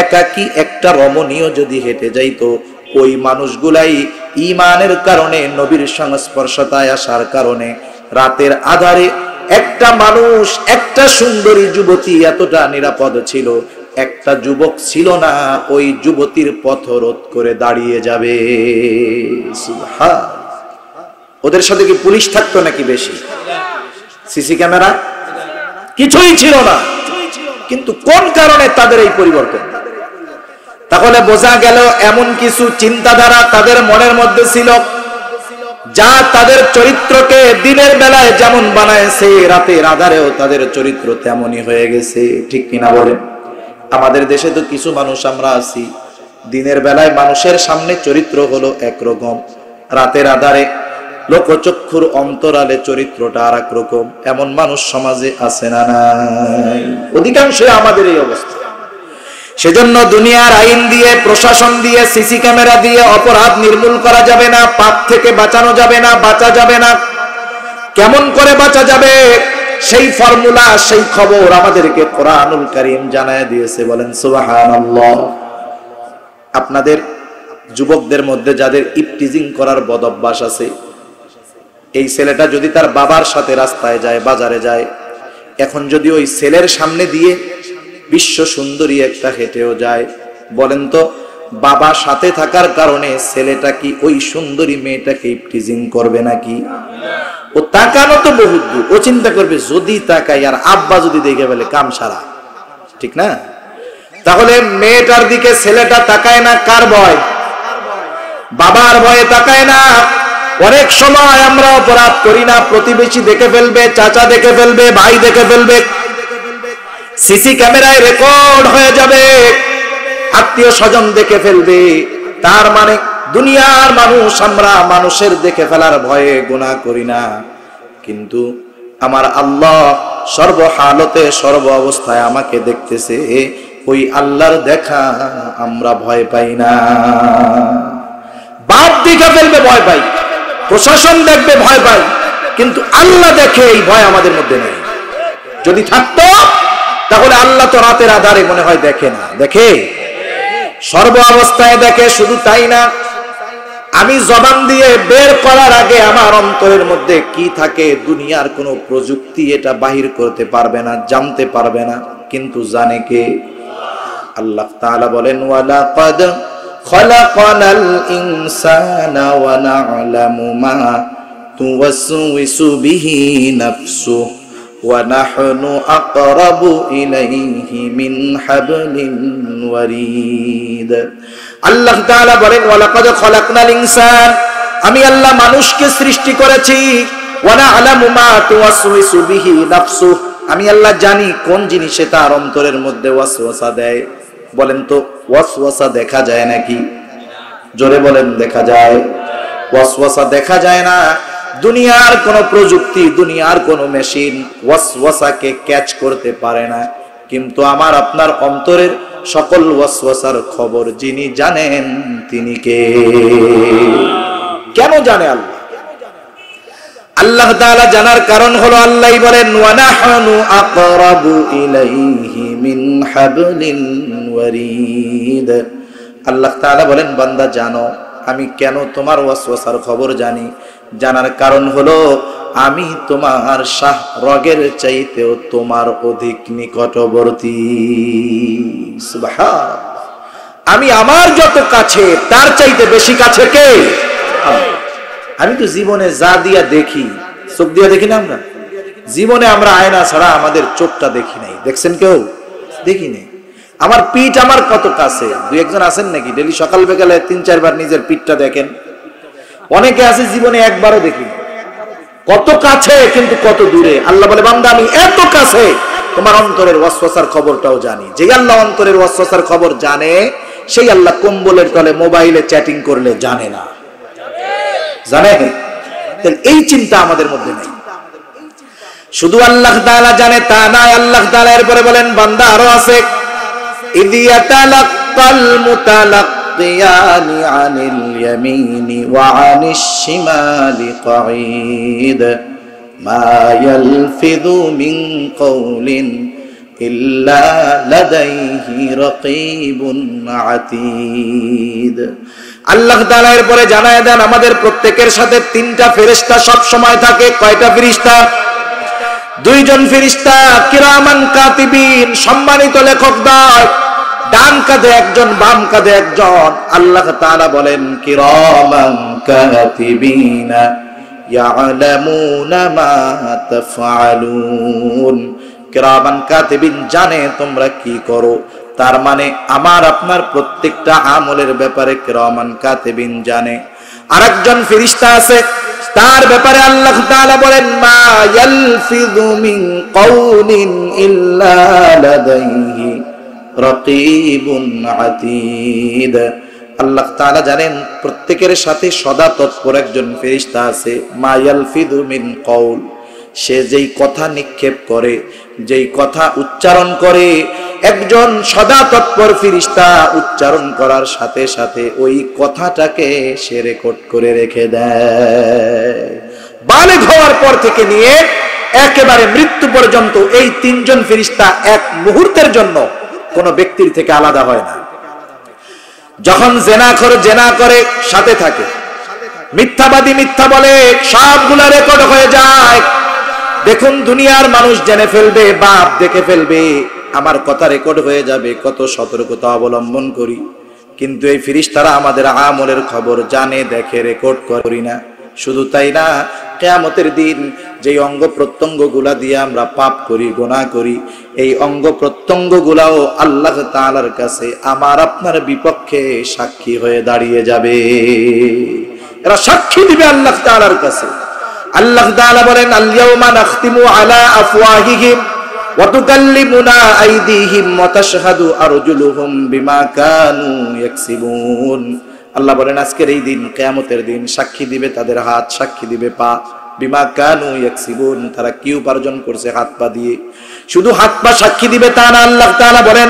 S1: একাকী একটা রমণীয় যদি হেঁটে যাইতো, ওই মানুষগুলাই ঈমানের কারণে, নবীর সংস্পর্শতায় আসার কারণে রাতের আধারে একটা মানুষ, একটা সুন্দরী যুবতী এতটা নিরাপদ ছিল, একটা যুবক ছিল না ওই যুবতীর পথরোধ করে দাঁড়িয়ে যাবে। সুবহান। ওদের সাথে কি পুলিশ থাকতো নাকি বেশি? সিসি ক্যামেরা কিছুই ছিল না। কিন্তু কোন কারণে তাদের এই পরিবর্তন? তাহলে বোঝা গেল এমন কিছু চিন্তাধারা তাদের মনের মধ্যে ছিল যা তাদের চরিত্রকে দিনের বেলায় যেমন বানায়ছে, রাতের আধারেও তাদের চরিত্র তেমনই হয়ে গেছে, ঠিক কিনা বলেন? আমাদের দেশে তো কিছু মানুষ আমরা আছি, দিনের বেলায় মানুষের সামনে চরিত্র হলো একরকম, রাতের আধারে লোকচক্ষুর অন্তরালে চরিত্রটা আর একরকম। এমন মানুষ সমাজে আছে না নাই? অধিকাংশই আমাদের এই অবস্থা। সেজন্য দুনিয়ার আইন দিয়ে, প্রশাসন দিয়ে, সিসি ক্যামেরা দিয়ে অপরাধ নির্মূল করা যাবে না, পাপ থেকে বাঁচানো যাবে না, বাঁচা যাবে না। কেমন করে বাঁচা যাবে সেই ফর্মুলা, সেই খবর আমাদেরকে কোরআনুল কারীম জানায় দিয়েছে। বলেন সুবহানাল্লাহ। আপনাদের যুবকদের মধ্যে যাদের ইফটিজিং করার বদ অভ্যাস আছে, এই ছেলেটা যদি তার বাবার সাথে রাস্তায় যায়, বাজারে যায়, এখন যদি ওই ছেলের সামনে দিয়ে বিশ্ব সুন্দরী একটা হেঁটেও যায়, বলেন তো বাবা সাথে থাকার কারণে ছেলেটা কি ওই সুন্দরী মেয়েটাকে ইফটিজিং করবে নাকি? ও তাকানো তো বহুত দূর, ও চিন্তা করবে যদি তাকাই আর আব্বা যদি দেখে ফেলে কাম সারা, ঠিক না? তাহলে মেয়েটার দিকে ছেলেটা তাকায় না কার ভয়? বাবার ভয়ে তাকায় না। অনেক সময় আমরা অপরাধ করি না, প্রতিবেশী দেখে ফেলবে, চাচা দেখে ফেলবে, ভাই দেখে ফেলবে, সিসি ক্যামেরায় রেকর্ড হয়ে যাবে, আত্মীয় স্বজন দেখে ফেলবে। তার মানে দুনিয়ার মানুষ, আমরা মানুষের দেখে ফেলার ভয়ে গুনাহ করি না, কিন্তু আমার আল্লাহ সর্বহালতে, সর্ব অবস্থায় আমাকে দেখতেছে। ওই আল্লাহর দেখা আমরা ভয় পাই না। বাপ দেখে ফেলবে, ভয় পাই, প্রশাসন দেখবে, ভয় পাই, কিন্তু আল্লাহ দেখে, এই ভয় আমাদের মধ্যে নেই। যদি থাকতো তাহলে আল্লাহ তো রাতের আধারে মনে হয় দেখে না? দেখে, সর্ব অবস্থায় দেখে। শুধু তাই না, আমি জবান দিয়ে বের করার আগে আমার অন্তরের মধ্যে কি থাকে দুনিয়ার কোনো প্রযুক্তি এটা বাহির করতে পারবে না, জানতে পারবে না, কিন্তু জানে কে? আল্লাহ তাআলা বলেন, ওয়ালাকাদ খলাকনাল ইনসানা ওয়া না'লামু মা তুওয়াসওয়িসু বিহি নাফসুহু ওয়া নাহনু আকরাবু ইলাইহি মিন হাবলিন ওয়ারিদ। আল্লাহ তাআলা বলেন, ওয়ালাকাদ খলাকনাল ইনসান, আমি আল্লাহ মানুষকে সৃষ্টি করেছি, ওয়া না'লামু মা তুওয়াসওয়িসু বিহি নাফসুহু, আমি আল্লাহ জানি কোন জিনিসে তার অন্তরের মধ্যে ওয়াসওয়াসা দেয়। বলেন তো ওয়াসওয়াসা দেখা যায় নাকি? জোরে বলেন, দেখা যায়? ওয়াসওয়াসা দেখা যায় না। দুনিয়ার কোন প্রযুক্তি, দুনিয়ার কোন মেশিন ওয়াসওয়াসাকে ক্যাচ করতে পারে না, কিন্তু আমার আপনার অন্তরের সকল ওয়াসওয়াসার খবর যিনি জানেন তিনি কে? কেন জানে আল্লাহ? আল্লাহ তাআলা জানার কারণ হলো, আল্লাহই বলেন, ওয়া নাহনু আকরাবু ইলাইহি মিন হাবলিন ওয়ারিদ। আল্লাহ তাআলা বলেন, বান্দা জানো আমি কেন তোমার ওয়াসওয়াসার খবর জানি? জানার কারণ হলো আমি তোমার শাহ রগের চাইতেও তোমার অধিক নিকটবর্তী। সুবহানাল্লাহ। আমি আমার যত কাছে তার চাইতে বেশি কাছে কে? আল্লাহ। আমি তো জীবনে যা দিয়া দেখি, চোখ দিয়া দেখি না আমরা? জীবনে আমরা আয়না ছাড়া আমাদের চোখটা দেখি নাই। দেখছেন কেউ? দেখি নাই। আমার পিঠ আমার কত কাছে। দুই একজন আছেন নাকি ডেলি সকাল বিকালে 3-4 বার নিজের পিঠটা দেখেন? অনেকে আছে জীবনে একবারও দেখি। কত কাছে কিন্তু কত দূরে। আল্লাহ বলে বান্দা আমি এত কাছে, তোমার অন্তরের ওয়াসওয়াসার খবরটাও জানি। যে আল্লাহ অন্তরের ওয়াসওয়াসার খবর জানে, সেই আল্লাহ কম্বলের তলে মোবাইলে চ্যাটিং করলে জানে না? জানে? তাহলে এই চিন্তা আমাদের মধ্যে নেই। শুধু আল্লাহ তাআলা জানে তা না, আল্লাহ তাআলা এরপরে বলেন বান্দা আরো আছে। ইদিয়াতালাক্কাল মুতালাক্কিয়ানি আনিল ইয়ামিনি ওয়া আনিশ শিমালি কাঈদ মা ইয়ালফিযু মিন কওলিন ইল্লা লাদাইহি রাকীবুন আতীদ। আল্লাহ তাআলা এরপরে জানায় দেন আমাদের প্রত্যেকের সাথে 3টা ফেরেশতা সব সময় থাকে। কয়টা ফেরেশতা? 2 জন ফেরেশতা কিরামান কাতিবিন, সম্মানিত লেখকদ্বয়। ডান কাঁধে একজন, বাম কাঁধে একজন। আল্লাহ তাআলা বলেন কিরামান কাতিবিনা ইয়ালামুনা মা তাফআলুন। কিরামান কাতিবিন জানে তোমরা কি করো। তার মানে আমার আপনার প্রত্যেকটা আমলের ব্যাপারে কিরামান কাতিবিন জানে। আরেকজন ফেরেশতা আছে, তার ব্যাপারে আল্লাহ তাআলা বলেন মা ইয়ালফিযু মিন কওলিন ইল্লা লাদাইহি রাকীবুন আতীদ। আল্লাহ তাআলা জানেন প্রত্যেকের সাথে সদা তৎপর একজন ফেরেশতা আছে। মা ইয়ালফিযু মিন কওল, সে যেই কথা নিক্ষেপ করে, যেই কথা উচ্চারণ করে, একজন সদা তৎপর ফেরেশতা উচ্চারণ করার সাথে সাথে ওই কথাটাকে সে রেকর্ড করে রেখে দেয়। বালেগ হওয়ার পর থেকে নিয়ে একেবারে মৃত্যু পর্যন্ত এই 3 জন ফেরেশতা এক মুহূর্তের জন্য কোন ব্যক্তির থেকে আলাদা হয় না। যখন জেনাখোর জেনা করে সাথে থাকে, মিথ্যাবাদী মিথ্যা বলে, সবগুলা রেকর্ড হয়ে যায়। দেখুন দুনিয়ার মানুষ জেনে ফেলবে, বাপ দেখে ফেলবে, আমার কথা রেকর্ড হয়ে যাবে। কত সতর্কতা অবলম্বন করি, কিন্তু এই ফেরেশতারা আমাদের আমলের খবর জানে, দেখে, রেকর্ড করি না। শুধু তাই না, কিয়ামতের দিন যেই অঙ্গ প্রত্যঙ্গ গুলা দিয়ে আমরা পাপ করি, গুনাহ করি, এই অঙ্গ প্রত্যঙ্গ গুলাও আল্লাহ তাআলার কাছে আমার আপনার বিপক্ষে সাক্ষী হয়ে দাঁড়িয়ে যাবে। এরা সাক্ষী দিবে আল্লাহ তাআলার কাছে। আল্লাহ তাআলা বলেন আল ইয়াউমা নাখতিমু আলা আফওয়াহিহিম ওয়া তুকাল্লিমুনা আইদিহিম ওয়া তাশহাদু আরজুলুহুম বিমা কানু ইয়াকসিবুন। আল্লাহ বলেন আজকের এই দিন, কিয়ামতের দিন, সাক্ষী দিবে তাদের হাত, সাক্ষী দিবে পা। বিমা কানু ইয়াকসিবুন, তারা কি উপার্জন করছে হাত পা দিয়ে। শুধু হাত পা সাক্ষী দিবে তা না, আল্লাহ তাআলা বলেন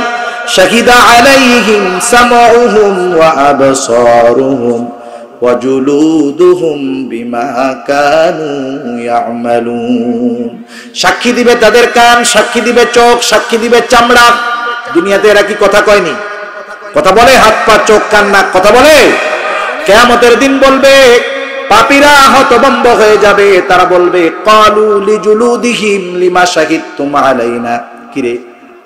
S1: শাহিদা আলাইহিম সামউহুম ওয়া আবসারুহুম ওয়া জুলুদুহুম বিমা কানু ইয়ামালুন। সাক্ষী দিবে তাদের কান, সাক্ষী দিবে চোখ, সাক্ষী দিবে চামড়া। দুনিয়াতে এরা কি কথা কয়নি? কথা বলে? হাত পা চোখ কান নাক কথা বলে? কিয়ামতের দিন বলবে, পাপীরা হতভম্ব হয়ে যাবে। তারা বলবে ক্বালু লিজুলুদিহিম লিমা শাহিদতুম আলাইনা, কিরে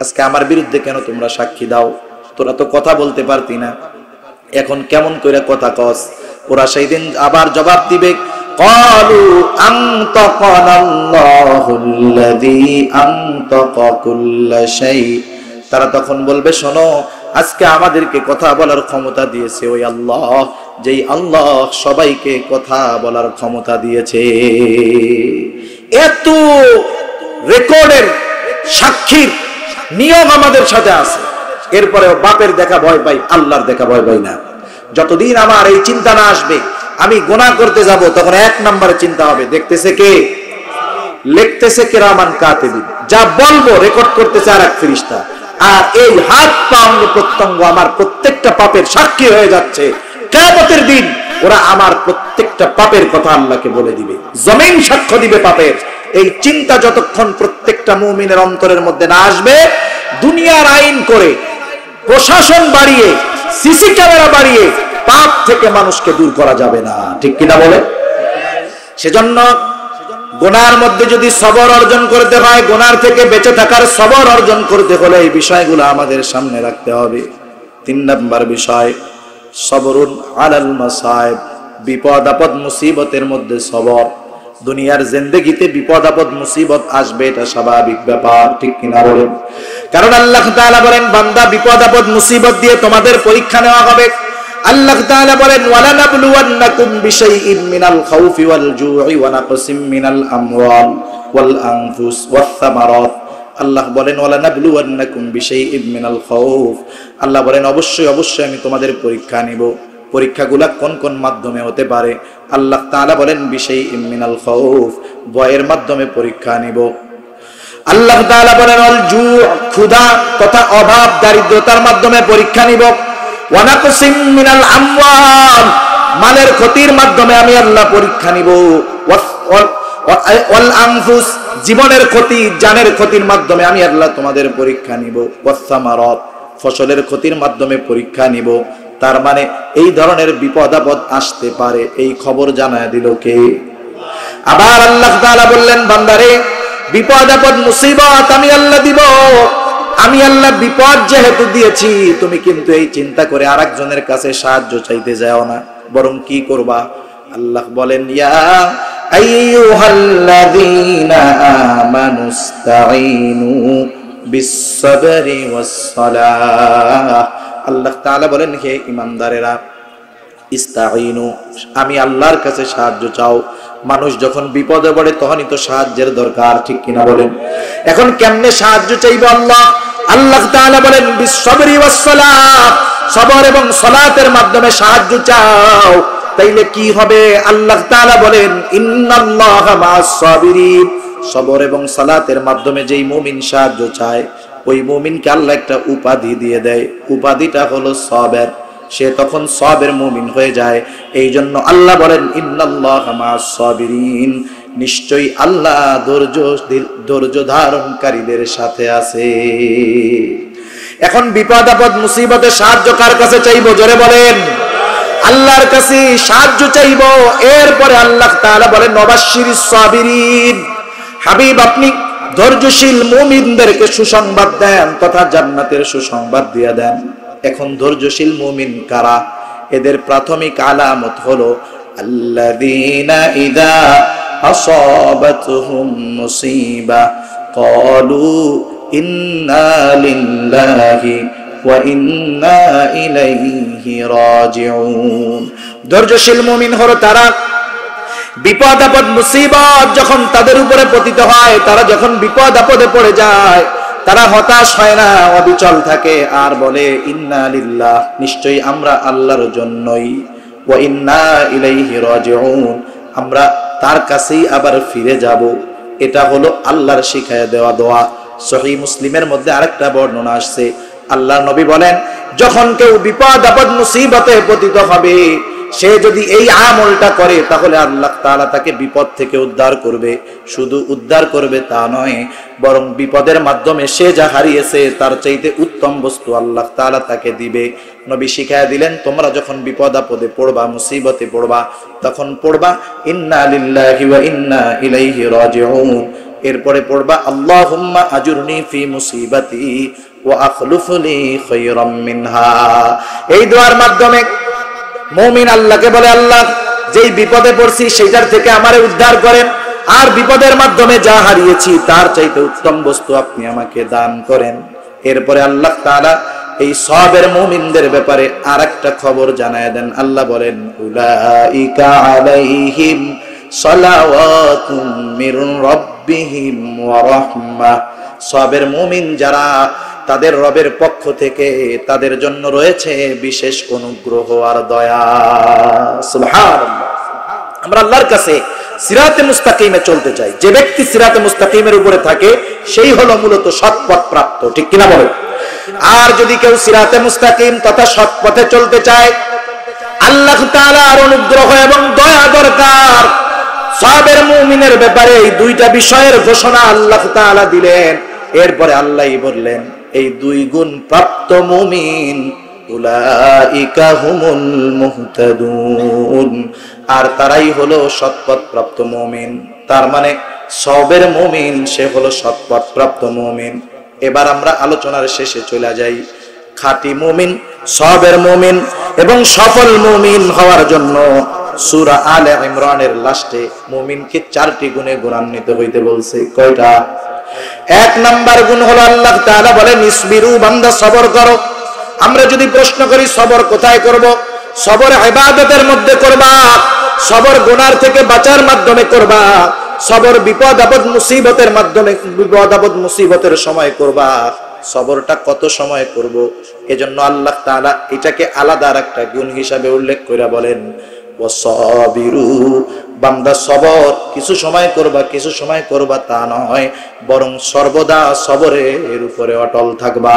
S1: আজকে আমার বিরুদ্ধে কেন তোমরা সাক্ষী দাও? তোরা তো কথা বলতে পারতি না, এখন কেমন কইরা কথা কস? ওরা সেই দিন আবার জবাব দিবে ক্বালু আনতাকানাল্লাহুল্লাযী আনতাকা কুল্লা শাই। তারা তখন বলবে শোনো, আজকে আমাদেরকে কথা বলার ক্ষমতা দিয়েছে ওই আল্লাহ, যেই আল্লাহ সবাইকে কথা বলার ক্ষমতা দিয়েছে। এত রেকর্ডের সাক্ষীর নিয়ম আমাদের সাথে আছে, এরপরে বাপের দেখা ভয় পাই, আল্লাহর দেখা ভয় পাই না। যতদিন আমার এই চিন্তা না আসবে আমি গুনাহ করতে যাব, তখন 1 নম্বরে চিন্তা হবে দেখতেছে কে? লিখতেছে কিরামান কাতিবিন। যা বলবো রেকর্ড করতেছে আর এক ফেরেশতা। আর এই হাত পা অঙ্গ প্রত্যঙ্গ আমার প্রত্যেকটা পাপের সাক্ষী হয়ে যাচ্ছে। কিয়ামতের দিন ওরা আমার প্রত্যেকটা পাপের কথা আল্লাহকে বলে দিবে, জমিন সাক্ষ্য দিবে পাপের। এই চিন্তা যতক্ষণ প্রত্যেকটা মুমিনের অন্তরের মধ্যে না আসবে, দুনিয়ার আইন করে, প্রশাসন বাড়িয়ে, সিসি ক্যামেরা বাড়িয়ে, পাপ থেকে মানুষকে দূর করা যাবে না, ঠিক কিনা বলে? সেজন্য গুনার মধ্যে যদি সবর অর্জন করতে হয়, গুনার থেকে বেঁচে থাকার সবর অর্জন করতে হলে এই বিষয়গুলো আমাদের সামনে রাখতে হবে। 3 নম্বর বিষয়, সবরুন আলাল মাসায়েব, বিপদ আপদ মুসিবতের মধ্যে সবর। দুনিয়ার জিন্দেগিতে বিপদ আপদ মুসিবত আসবে, এটা স্বাভাবিক ব্যাপার, ঠিক কিনা বলেন? কারণ আল্লাহ তাআলা বলেন, বান্দা বিপদ আপদ মুসিবত দিয়ে তোমাদের পরীক্ষা নেওয়া হবে। আল্লাহ তাআলা বলেন, ওয়ালা নাবলুওয়ান্নাকুম বিশাইইন মিনাল খাউফি ওয়াল জু'i ওয়া নাকসিম মিনাল আমওয়াল ওয়াল আনফুস ওয়াস সামারাত। আল্লাহ বলেন, ওয়ালা নাবলুওয়ান্নাকুম বিশাইইন মিনাল খাউফ, আল্লাহ বলেন অবশ্যই অবশ্যই আমি তোমাদের পরীক্ষা নিব। পরীক্ষাগুলো কোন কোন মাধ্যমে হতে পারে? আল্লাহ তাআলা বলেন, বিশাইইন মিনাল খাউফ, ভয়ের মাধ্যমে পরীক্ষা নিব। আল্লাহ তাআলা বলেন, ওয়াল জু', ক্ষুধা তথা অভাব দারিদ্রতার মাধ্যমে পরীক্ষা নিব। ওয়া নাকসিম মিনাল আমওয়াল, মালের ক্ষতির মাধ্যমে আমি আল্লাহ পরীক্ষা নিব। ওয়াল আনফুস, জীবনের ক্ষতি জানের ক্ষতির মাধ্যমে আমি আল্লাহ তোমাদের পরীক্ষা নিব। ওয়াস সামারাত, ফসলের ক্ষতির মাধ্যমে পরীক্ষা নিব। তার মানে এই ধরনের বিপদ আপদ আসতে পারে, এই খবর জানায় দিল কে? আবার আল্লাহ তাআলা বললেন, বান্দারে বিপদ আপদ মুসিবত আমি আল্লাহ দিব। আমি আল্লাহ বিপদ যেহেতু দিয়েছি, তুমি কিন্তু এই চিন্তা করে আরেকজনের কাছে সাহায্য চাইতে যাও না, বরং কি করবা? আল্লাহ বলেন, ইয়া আইয়ুহাল্লাযীনা আমানুস্তাঈনু বিস-সাবরি ওয়াস-সালাহ। আল্লাহ তাআলা বলেন, হে ঈমানদারেরা, ইস্তাঈনু, আমি আল্লাহর কাছে সাহায্য চাও। মানুষ যখন বিপদে পড়ে তখনই তো সাহায্যের দরকার, ঠিক কিনা বলেন? এখন কেমনে সাহায্য চাইবে আল্লাহ? আল্লাহ তাআলা বলেন, বিস-সাবরি ওয়াস-সালাহ, সবর এবং সালাতের মাধ্যমে সাহায্য চাও। তাইলে কি হবে? আল্লাহ তাআলা বলেন, ইন্নাল্লাহা মা'আস-সাবিরিন, সবর এবং সালাতের মাধ্যমে যেই মুমিন সাহায্য চায়, ওই মুমিনকে আল্লাহ একটা উপাধি দিয়ে দেয়। উপাধিটা হলো সাবের। সে তখন সাবের মুমিন হয়ে যায়। এই জন্য আল্লাহ বলেন, ইন্নাল্লাহা মা'আস-সাবিরিন, নিশ্চয়ই আল্লাহ ধৈর্য ধারণকারীদের সাথে আছে। এখন বিপদ আপদ মুসিবতে সাহায্য কার কাছে চাইবো? জোরে বলেন। আল্লাহর কাছে সাহায্য চাইবো। এরপরে আল্লাহ তাআলা বলেন, ওয়াবাশশিরিস সাবিরিন, হাবিব আপনি ধৈর্যশীল মুমিনদেরকে সুসংবাদ দেন তথা জান্নাতের সুসংবাদ দিয়ে দেন। এখন ধৈর্যশীল মুমিন কারা? এদের প্রাথমিক আলামত হলো আল্লাযীনা ইযা আসাবাতহুম মুসিবা ক্বালু ইন্না লিল্লাহি ওয়া ইন্না ইলাইহি রাজিউন। ধৈর্যশীল মুমিন হলো তারা, বিপদ আপদ মুসিবত যখন তাদের উপরে পতিত হয়, তারা যখন বিপদ আপদে পড়ে যায়, তারা হতাশ হয় না, অবিচল থাকে, আর বলে ইন্না লিল্লাহ, নিশ্চয়ই আমরা আল্লাহর জন্যই, ওয়া ইন্না ইলাইহি রাজিউন, আমরা তার কাছেই আবার ফিরে যাব। এটা হলো আল্লাহর শিখায়া দেওয়া দোয়া। সহিহ মুসলিমের মধ্যে আরেকটা বর্ণনা আসছে, আল্লাহর নবী বলেন, যখন কেউ বিপদ আপদ মুসিবতে পতিত হবে, সে যদি এই আমলটা করে তাহলে আল্লাহ তাআলা তাকে বিপদ থেকে উদ্ধার করবে। শুধু উদ্ধার করবে তা নয়, বরং বিপদের মাধ্যমে সে যা হারিয়েছে তার চাইতে উত্তম বস্তু আল্লাহ তাআলা তাকে দিবে। নবী শিখায়া দিলেন, তোমরা যখন বিপদ আপদে পড়বা, মুসিবতে পড়বা, তখন পড়বা ইন্না লিল্লাহি ওয়া ইন্না ইলাইহি রাজিউন। এরপরে পড়বা আল্লাহুম্মা আজুরনি ফি মুসিবাতি ওয়া আখলুফলি খায়রাম মিনহা। এই দোয়ার মাধ্যমে মুমিন আল্লাহকে বলে, আল্লাহ যেই বিপদে পড়ছি সেটার থেকে আমারে উদ্ধার করেন, আর বিপদের মাধ্যমে যা হারিয়েছি তার চাইতে উত্তম বস্তু আপনি আমাকে দান করেন। এরপরে আল্লাহ তাআলা এই সবের মুমিনদের ব্যাপারে আরেকটা খবর জানায় দেন। আল্লাহ বলেন, উলাইকা আলাইহিম সালাওয়াতুম মির রাব্বিহিম ওয়া রাহমাহ। সবের মুমিন যারা, তাদের রবের পক্ষ থেকে তাদের জন্য রয়েছে বিশেষ অনুগ্রহ আর দয়া। সুবহানাল্লাহ। আমরা আল্লাহর কাছে সিরাতে মুস্তাকিমে চলতে চাই। যে ব্যক্তি সিরাতে মুস্তাকিমের উপরে থাকে সেই হলো মূলত সৎপথ প্রাপ্ত, ঠিক কিনা বলেন? আর যদি কেউ সিরাতে মুস্তাকিম তথা সৎ পথে চলতে চায়, আল্লাহ তাআলার অনুগ্রহ এবং দয়া দরকার। সবের মুমিনের ব্যাপারে এই দুইটা বিষয়ের ঘোষণা আল্লাহ তাআলা দিলেন। এরপরে আল্লাহই বললেন, এই দুই গুণ প্রাপ্ত মুমিন উলাইকা হুমুল মুহতাদুন, আর তারাই হলো সৎপথ প্রাপ্ত মুমিন। তার মানে সবের মুমিন সে হলো সৎপথ প্রাপ্ত মুমিন। এবার আমরা আলোচনার শেষে চলে যাই। খাঁটি মুমিন, সবের মুমিন এবং সফল মুমিন হওয়ার জন্য সূরা আলে ইমরানের লাস্টে মুমিনকে 4টি গুণে গুণান্বিত হইতে বলছে। কয়টা? 1 নাম্বার গুণ হলো আল্লাহ তাআলা বলেন ইসবিরু, বান্দা সবর করো। আমরা যদি প্রশ্ন করি সবর কোথায় করব? সবর ইবাদতের মধ্যে করবা, সবর গুনার থেকে বাঁচার মাধ্যমে করবা, সবর বিপদ আপদ মুসিবতের মাধ্যমে, বিপদ আপদ মুসিবতের সময় করবা। সবরটা কত সময় করব? এজন্য আল্লাহ তাআলা এটাকে আলাদা আরেকটা গুণ হিসাবে উল্লেখ করে বলেন ওয়াসাবিরু, বান্দা সবর কিছু সময় করবা কিছু সময় করবা তা নয়, বরং সর্বদা সবরের উপরে অটল থাকবা।